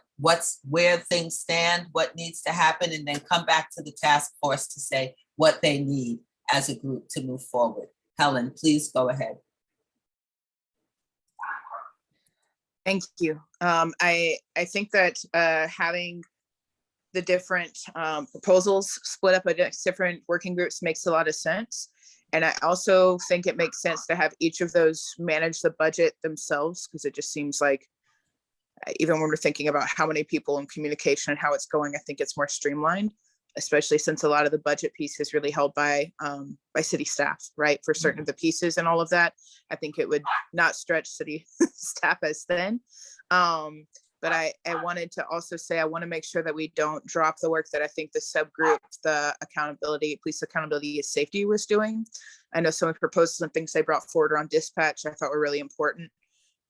where things stand, what needs to happen, and then come back to the task force to say what they need as a group to move forward. Helen, please go ahead. Thank you. I think that having the different proposals split up against different working groups makes a lot of sense. And I also think it makes sense to have each of those manage the budget themselves, because it just seems like, even when we're thinking about how many people in communication and how it's going, I think it's more streamlined, especially since a lot of the budget piece is really held by city staff, right? For certain of the pieces and all of that, I think it would not stretch city staff as thin. But I wanted to also say, I want to make sure that we don't drop the work that I think the subgroup, the police accountability and safety was doing. I know some of the proposals and things they brought forward around dispatch I thought were really important.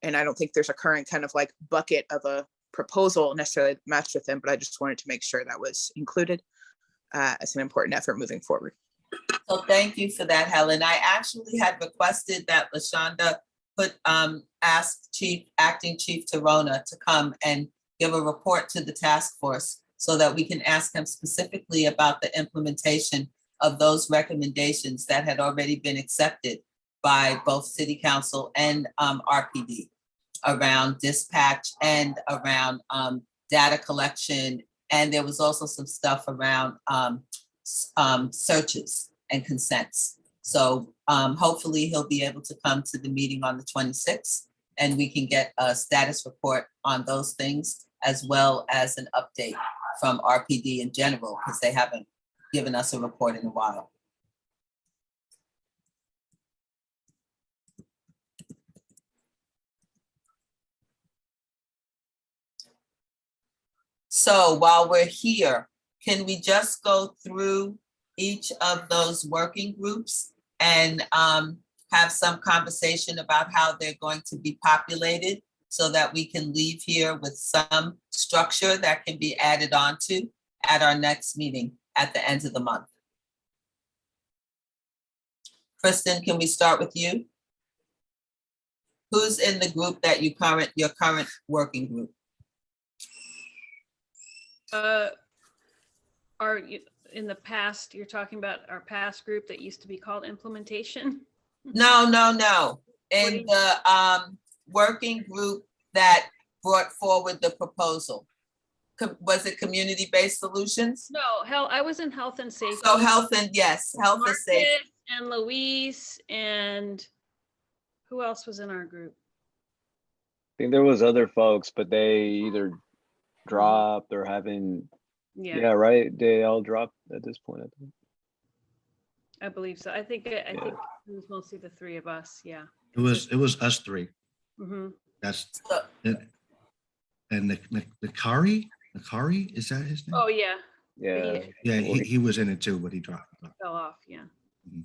And I don't think there's a current kind of like bucket of a proposal necessarily matched with them, but I just wanted to make sure that was included as an important effort moving forward. So thank you for that, Helen. I actually had requested that LaShonda ask Acting Chief Torona to come and give a report to the task force so that we can ask him specifically about the implementation of those recommendations that had already been accepted by both city council and RPD around dispatch and around data collection. And there was also some stuff around searches and consents. So hopefully he'll be able to come to the meeting on the 26th and we can get a status report on those things as well as an update from RPD in general, because they haven't given us a report in a while. So while we're here, can we just go through each of those working groups and have some conversation about how they're going to be populated so that we can leave here with some structure that can be added on to at our next meeting at the end of the month? Kristen, can we start with you? Who's in the group that your current working group? Are you, in the past, you're talking about our past group that used to be called implementation? No. In the working group that brought forward the proposal. Was it community-based solutions? No, I was in health and safety. So health and Marcus safety. and Luis and who else was in our group? I think there was other folks, but they either dropped or haven't. Yeah, right. They all dropped at this point, I think. I believe so. I think it was mostly the three of us. Yeah. It was us three. Mm-hmm. That's it. And Nakari, is that his name? Oh yeah. Yeah. He was in it too, but he dropped. Fell off. Yeah. Mhm.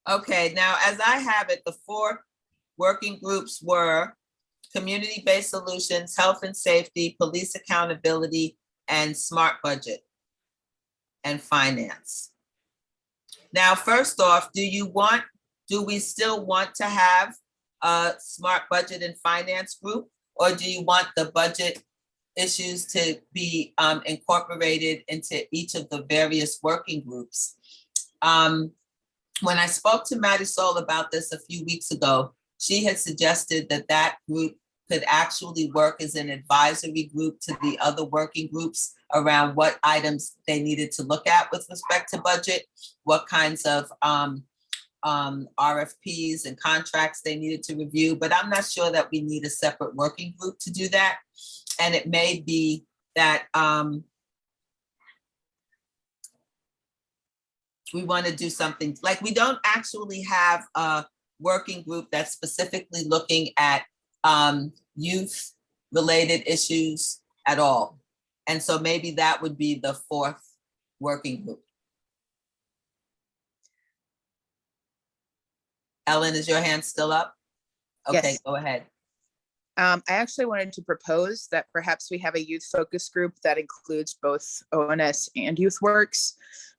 Okay, now as I have it, the 4 working groups were community-based solutions, health and safety, police accountability, and smart budget and finance. Now, first off, do we still want to have a smart budget and finance group, or do you want the budget issues to be incorporated into each of the various working groups? When I spoke to Marisol about this a few weeks ago, she had suggested that group could actually work as an advisory group to the other working groups around what items they needed to look at with respect to budget, what kinds of RFPs and contracts they needed to review, but I'm not sure that we need a separate working group to do that. And it may be that we want to do something like we don't actually have a working group that's specifically looking at youth related issues at all. And so maybe that would be the 4th working group. Ellen, is your hand still up? Okay, Yes. Go ahead. I actually wanted to propose that perhaps we have a youth focus group that includes both ONS and YouthWorks.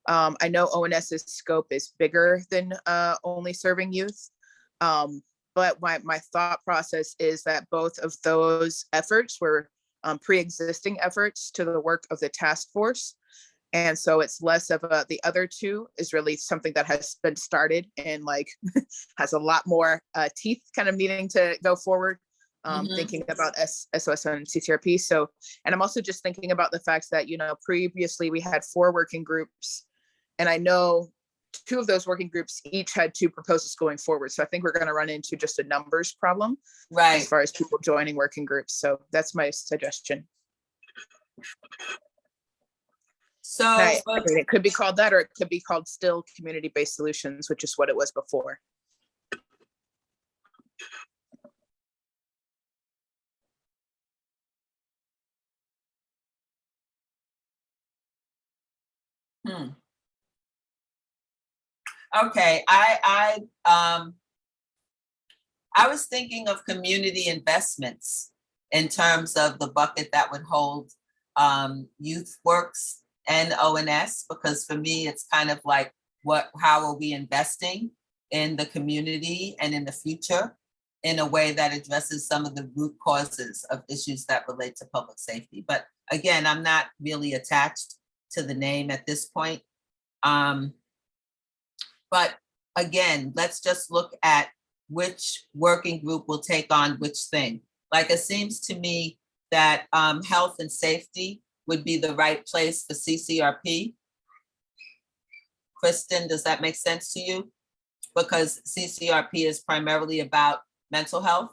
I know ONS's scope is bigger than only serving youth, but my thought process is that both of those efforts were pre-existing efforts to the work of the task force. And so it's less of the other two is really something that has been started and like has a lot more teeth kind of needing to go forward. Thinking about SOS and CCRP. So, and I'm also just thinking about the fact that, previously we had 4 working groups, and I know 2 of those working groups each had 2 proposals going forward. So I think we're going to run into just a numbers problem, right, as far as people joining working groups. So that's my suggestion. So I mean, it could be called that, or it could be called still community-based solutions, which is what it was before. Okay, I was thinking of community investments in terms of the bucket that would hold YouthWorks and ONS, because for me, it's kind of like how are we investing in the community and in the future? in a way that addresses some of the root causes of issues that relate to public safety. But again, I'm not really attached to the name at this point. But again, let's just look at which working group will take on which thing. Like, it seems to me that health and safety would be the right place for CCRP. Kristen, does that make sense to you? Because CCRP is primarily about mental health.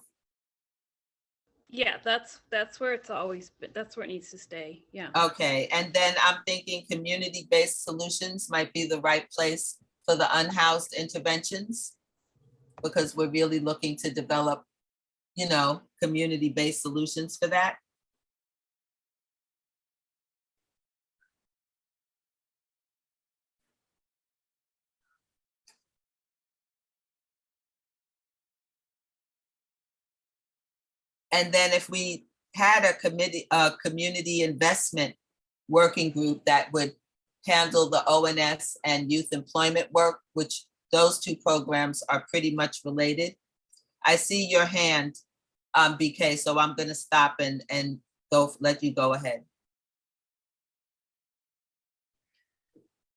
Yeah, that's where it's always been. That's where it needs to stay. Yeah. Okay, and then I'm thinking community-based solutions might be the right place for the unhoused interventions, because we're really looking to develop, you know, community-based solutions for that. And then if we had a community investment working group that would handle the ONS and youth employment work, which those two programs are pretty much related. I see your hand, BK, so I'm gonna stop and let you go ahead.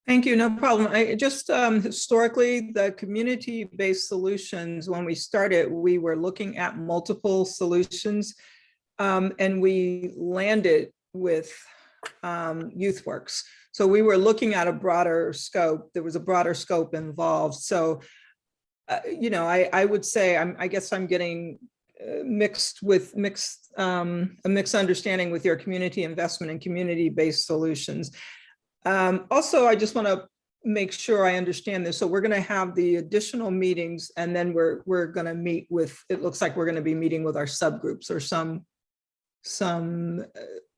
Thank you, no problem. I just historically, the community-based solutions, when we started, we were looking at multiple solutions, and we landed with YouthWorks. So we were looking at a broader scope. There was a broader scope involved. So, you know, I would say I guess I'm getting a mixed understanding with your community investment and community-based solutions. Also, I just want to make sure I understand this. So we're going to have the additional meetings, and then we're going to meet with, it looks like we're going to be meeting with our subgroups or some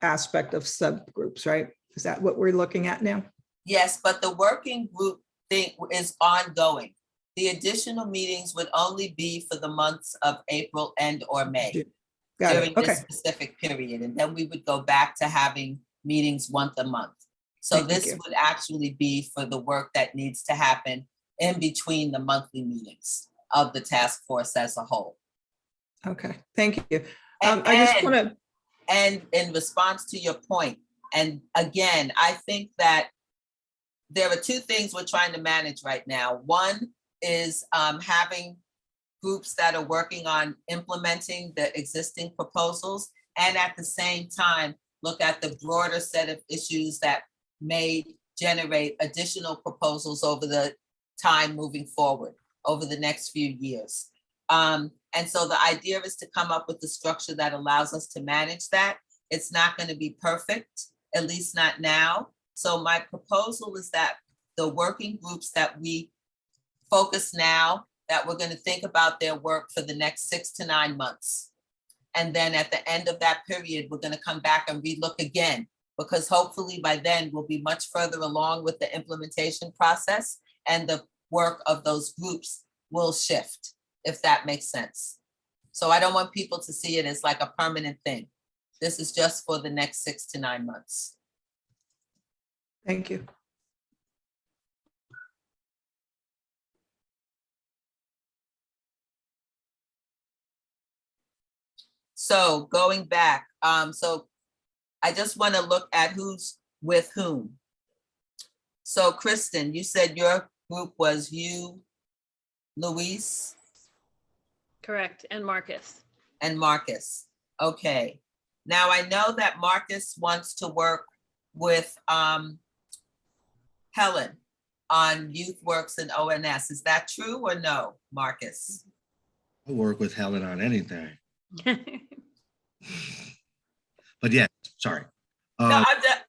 aspect of subgroups, right? Is that what we're looking at now? Yes, but the working group thing is ongoing. The additional meetings would only be for the months of April and or May during this specific period. And then we would go back to having meetings once a month. So this would actually be for the work that needs to happen in between the monthly meetings of the task force as a whole. Okay, thank you. I just want to, and in response to your point, and again, I think that there are two things we're trying to manage right now. One is having groups that are working on implementing the existing proposals, and at the same time, look at the broader set of issues that may generate additional proposals over the time moving forward over the next few years. And so the idea is to come up with the structure that allows us to manage that. It's not going to be perfect, at least not now. So my proposal is that the working groups that we focus now, that we're going to think about their work for the next 6 to 9 months. And then at the end of that period, we're going to come back and relook again, because hopefully by then we'll be much further along with the implementation process, and the work of those groups will shift, if that makes sense. So I don't want people to see it as like a permanent thing. This is just for the next 6 to 9 months. Thank you. So going back, so I just want to look at who's with whom. So Kristen, you said your group was you, Luis? Correct, and Marcus. And Marcus, okay. Now I know that Marcus wants to work with Helen on YouthWorks and ONS. Is that true or no, Marcus? I'll work with Helen on anything. But yeah, sorry. No, I'm just...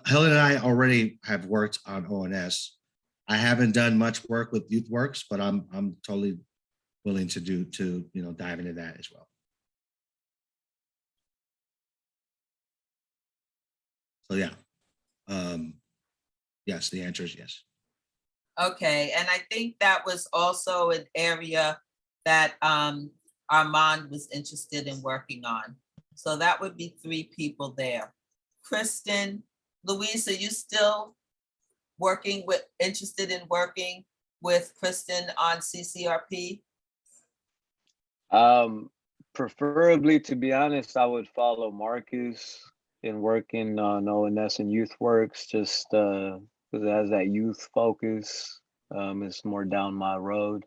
Helen and I already have worked on ONS. I haven't done much work with YouthWorks, but I'm totally willing to dive into that as well. So yeah, yes, the answer is yes. Okay, and I think that was also an area that Armand was interested in working on. So that would be 3 people there. Kristen, Luis, are you still interested in working with Kristen on CCRP? Preferably, to be honest, I would follow Marcus in working on ONS and Youth Works, just because it has that youth focus. It's more down my road.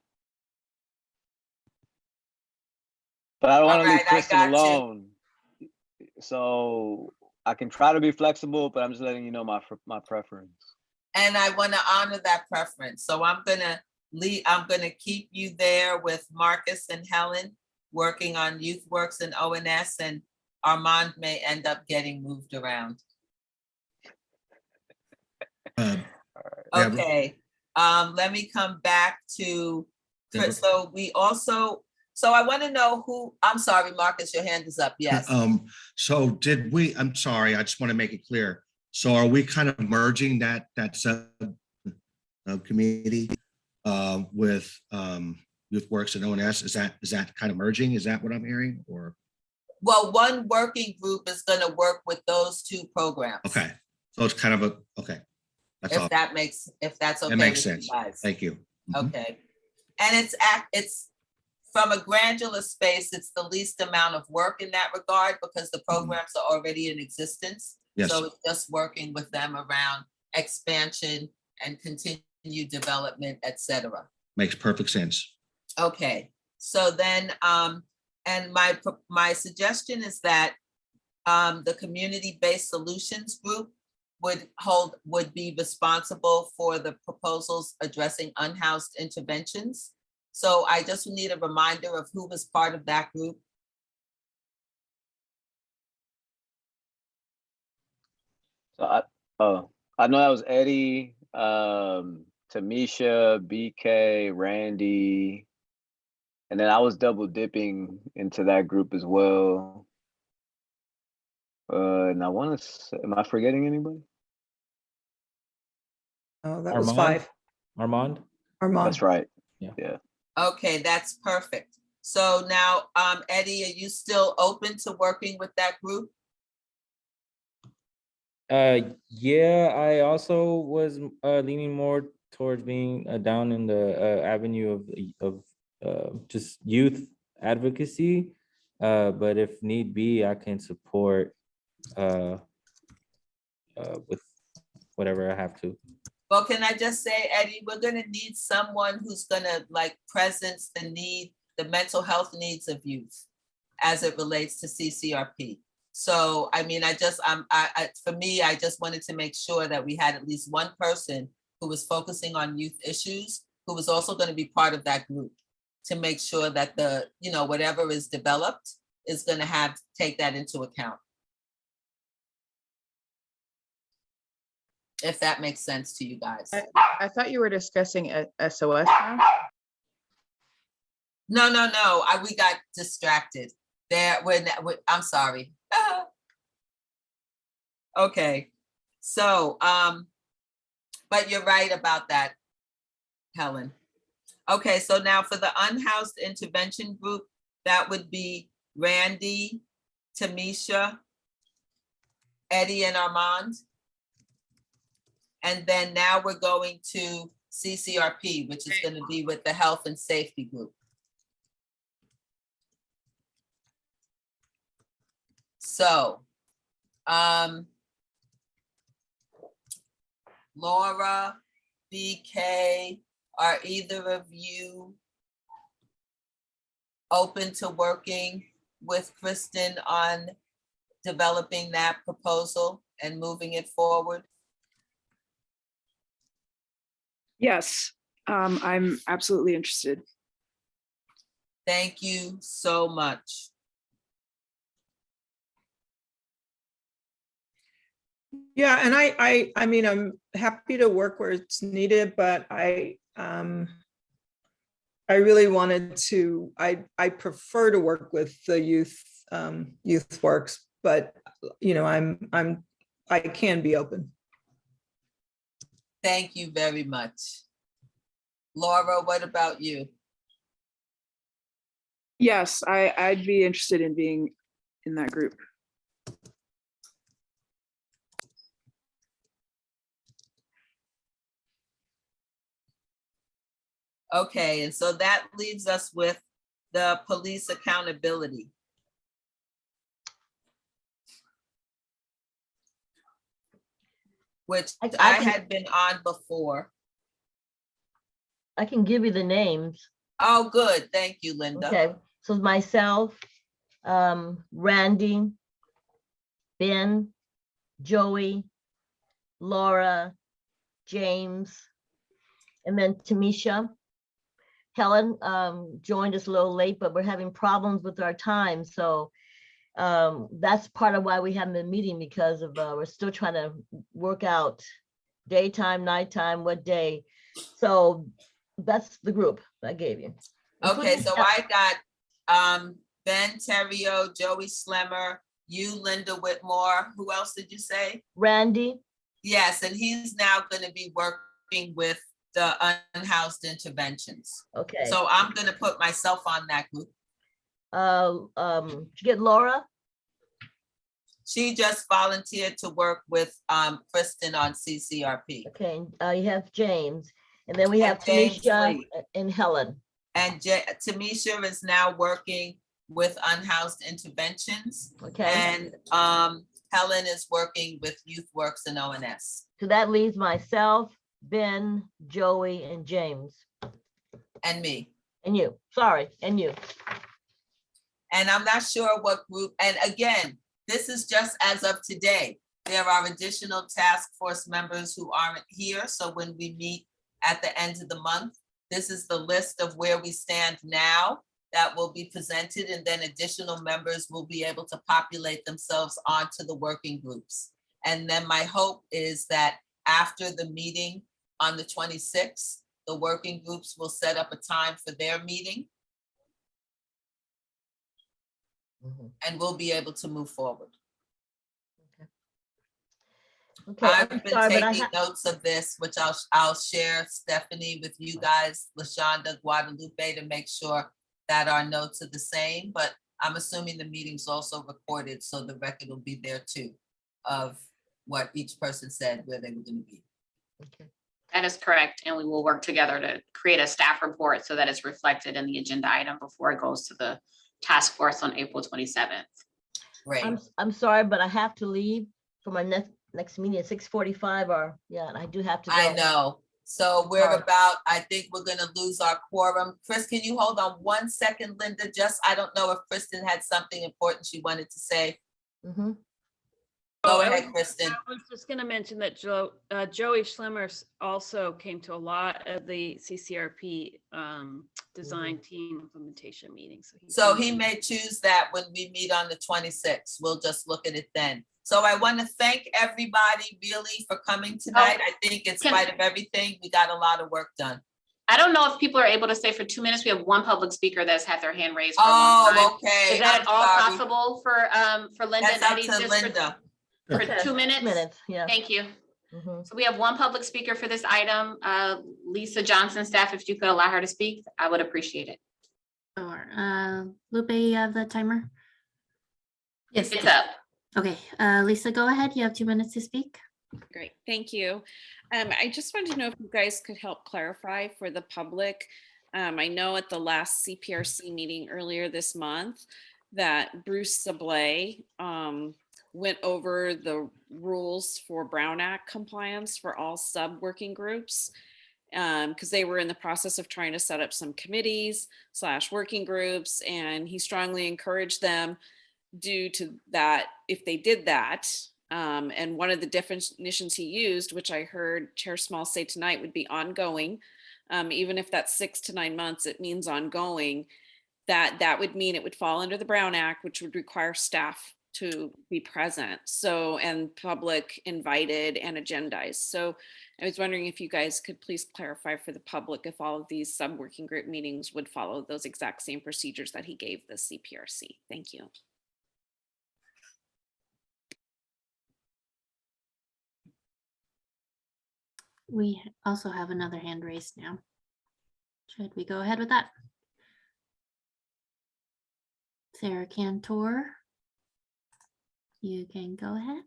But I don't want to leave Kristen alone. So I can try to be flexible, but I'm just letting you know my preference. And I want to honor that preference. So I'm gonna keep you there with Marcus and Helen working on Youth Works and ONS, and Armand may end up getting moved around. Okay, let me come back to Chris. So I want to know who, I'm sorry, Marcus, your hand is up, yes. So did we, I'm sorry, I just want to make it clear. So are we kind of merging that sub committee with Youth Works and ONS? Is that kind of merging? Is that what I'm hearing, or? Well, one working group is going to work with those two programs. Okay, so it's kind of a, okay. That's all. If that's okay. That makes with sense. you guys. Thank you. Okay. And it's from a granular space, it's the least amount of work in that regard because the programs are already in existence. Yes. So it's just working with them around expansion and continued development, et cetera. Makes perfect sense. Okay, so then, and my suggestion is that the community-based solutions group would be responsible for the proposals addressing unhoused interventions. So I just need a reminder of who was part of that group. So I know that was Eddie, Tamisha, BK, Randy, and then I was double dipping into that group as well. And I want to, am I forgetting anybody? Oh, that was 5. Armand? That's right. Yeah. Okay, that's perfect. So now, Eddie, are you still open to working with that group? Yeah, I also was leaning more towards being down in the avenue of just youth advocacy. But if need be, I can support with whatever I have to. Well, can I just say, Eddie, we're gonna need someone who's gonna like presence the mental health needs of youth as it relates to CCRP. So, I mean, for me, I just wanted to make sure that we had at least one person who was focusing on youth issues, who was also gonna be part of that group to make sure that whatever is developed is gonna take that into account. If that makes sense to you guys. I thought you were discussing SOS now. No, we got distracted there. I'm sorry. Okay, so, but you're right about that, Helen. Okay, so now for the unhoused intervention group, that would be Randy, Tamisha, Eddie, and Armand. And then now we're going to CCRP, which is going to be with the health and safety group. So, Laura, BK, are either of you open to working with Kristen on developing that proposal and moving it forward? Yes, I'm absolutely interested. Thank you so much. Yeah, and I mean, I'm happy to work where it's needed, but I really wanted to, I prefer to work with the youth works, but I can be open. Thank you very much. Laura, what about you? Yes, I'd be interested in being in that group. Okay, and so that leaves us with the police accountability. Which I had been on before. I can give you the names. Oh, good. Thank you, Linda. Okay, so myself, Randy, Ben, Joey, Laura, James, and then Tamisha. Helen joined us a little late, but we're having problems with our time. So that's part of why we haven't been meeting, because of we're still trying to work out daytime, nighttime, what day. So that's the group I gave you. Okay, so I got Ben Terrio, Joey Slemmer, you, Linda Whitmore. Who else did you say? Randy. Yes, and he's now going to be working with the unhoused interventions. Okay. So I'm going to put myself on that group. Did you get Laura? She just volunteered to work with Kristen on CCRP. Okay, you have James, and then we have James Tamisha Lee. and Helen. And Tamisha is now working with unhoused interventions. Okay. And Helen is working with Youth Works and ONS. So that leaves myself, Ben, Joey, and James. And me. And you, sorry, and you. And I'm not sure what group, and again, this is just as of today. There are additional task force members who aren't here. So when we meet at the end of the month, this is the list of where we stand now that will be presented, and then additional members will be able to populate themselves onto the working groups. And then my hope is that after the meeting on the 26th, the working groups will set up a time for their meeting. And we'll be able to move forward. Okay, I've been taking notes of this, which I'll share, Stephanie, with you guys, LaShonda, Guadalupe, to make sure that our notes are the same, but I'm assuming the meeting's also recorded, so the record will be there too, of what each person said, where they were going to be. Okay. That is correct, and we will work together to create a staff report so that it's reflected in the agenda item before it goes to the task force on April 27th. Right. I'm sorry, but I have to leave for my next meeting at 6:45, or yeah, I do have to go. I know. So we're about, I think we're going to lose our quorum. Chris, can you hold on 1 second, Linda? Just, I don't know if Kristen had something important she wanted to say. Mm-hmm. Go ahead, Kristen. I was just going to mention that Joey Schlemmer also came to a lot of the CCRP design team implementation meetings. So he may choose that when we meet on the 26th. We'll just look at it then. So I want to thank everybody really for coming tonight. I think in spite of everything, we got a lot of work done. I don't know if people are able to stay for 2 minutes. We have one public speaker that's had their hand raised for a long time. Okay. Is that at all possible for Linda? That's up to Linda. For 2 minutes? 2 minutes, yeah. Thank you. So we have one public speaker for this item. Lisa Johnson, staff, if you could allow her to speak, I would appreciate it. Sure. Lupe, you have the timer? Yes. It's up. Okay, Lisa, go ahead. You have 2 minutes to speak. Great, thank you. I just wanted to know if you guys could help clarify for the public. I know at the last CPRC meeting earlier this month that Bruce Sablé went over the rules for Brown Act compliance for all sub-working groups, because they were in the process of trying to set up some committees / working groups, and he strongly encouraged them due to that, if they did that, and one of the definitions he used, which I heard Chair Small say tonight, would be ongoing. Even if that's 6 to 9 months, it means ongoing. That would mean it would fall under the Brown Act, which would require staff to be present. So, and public invited and agendized. So I was wondering if you guys could please clarify for the public if all of these sub-working group meetings would follow those exact same procedures that he gave the CPRC. Thank you. We also have another hand raised now. Should we go ahead with that? Sarah Cantor, you can go ahead.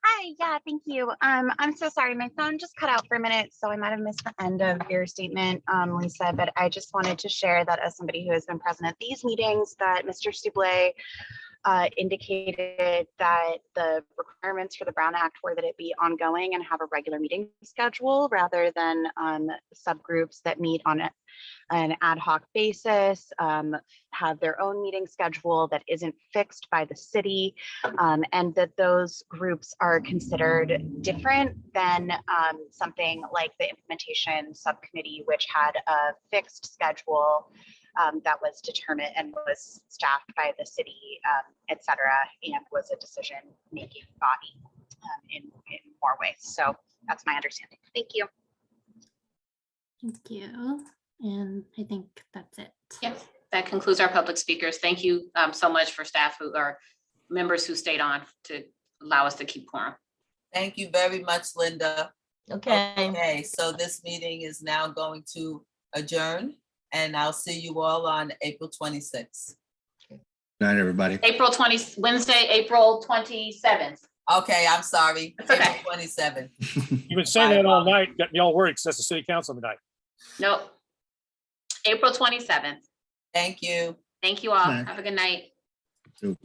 Hi, yeah, thank you. I'm so sorry. My phone just cut out for a minute, so I might have missed the end of your statement, Lisa, but I just wanted to share that as somebody who has been present at these meetings, that Mr. Stouble indicated that the requirements for the Brown Act were that it be ongoing and have a regular meeting schedule rather than subgroups that meet on an ad hoc basis, have their own meeting schedule that isn't fixed by the city, and that those groups are considered different than something like the implementation subcommittee, which had a fixed schedule that was determined and was staffed by the city, et cetera, and was a decision-making body in more ways. So that's my understanding. Thank you. Thank you. And I think that's it. Yes, that concludes our public speakers. Thank you so much for staff who are members who stayed on to allow us to keep quorum. Thank you very much, Linda. Okay. Okay, so this meeting is now going to adjourn, and I'll see you all on April 26th. Good night, everybody. Wednesday, April 27th. Okay, I'm sorry. That's okay. April 27th. You've been saying that all night, got me all worried, 'cause that's the city council tonight. Nope. April 27th. Thank you. Thank you all. Night. Have a good night. Two.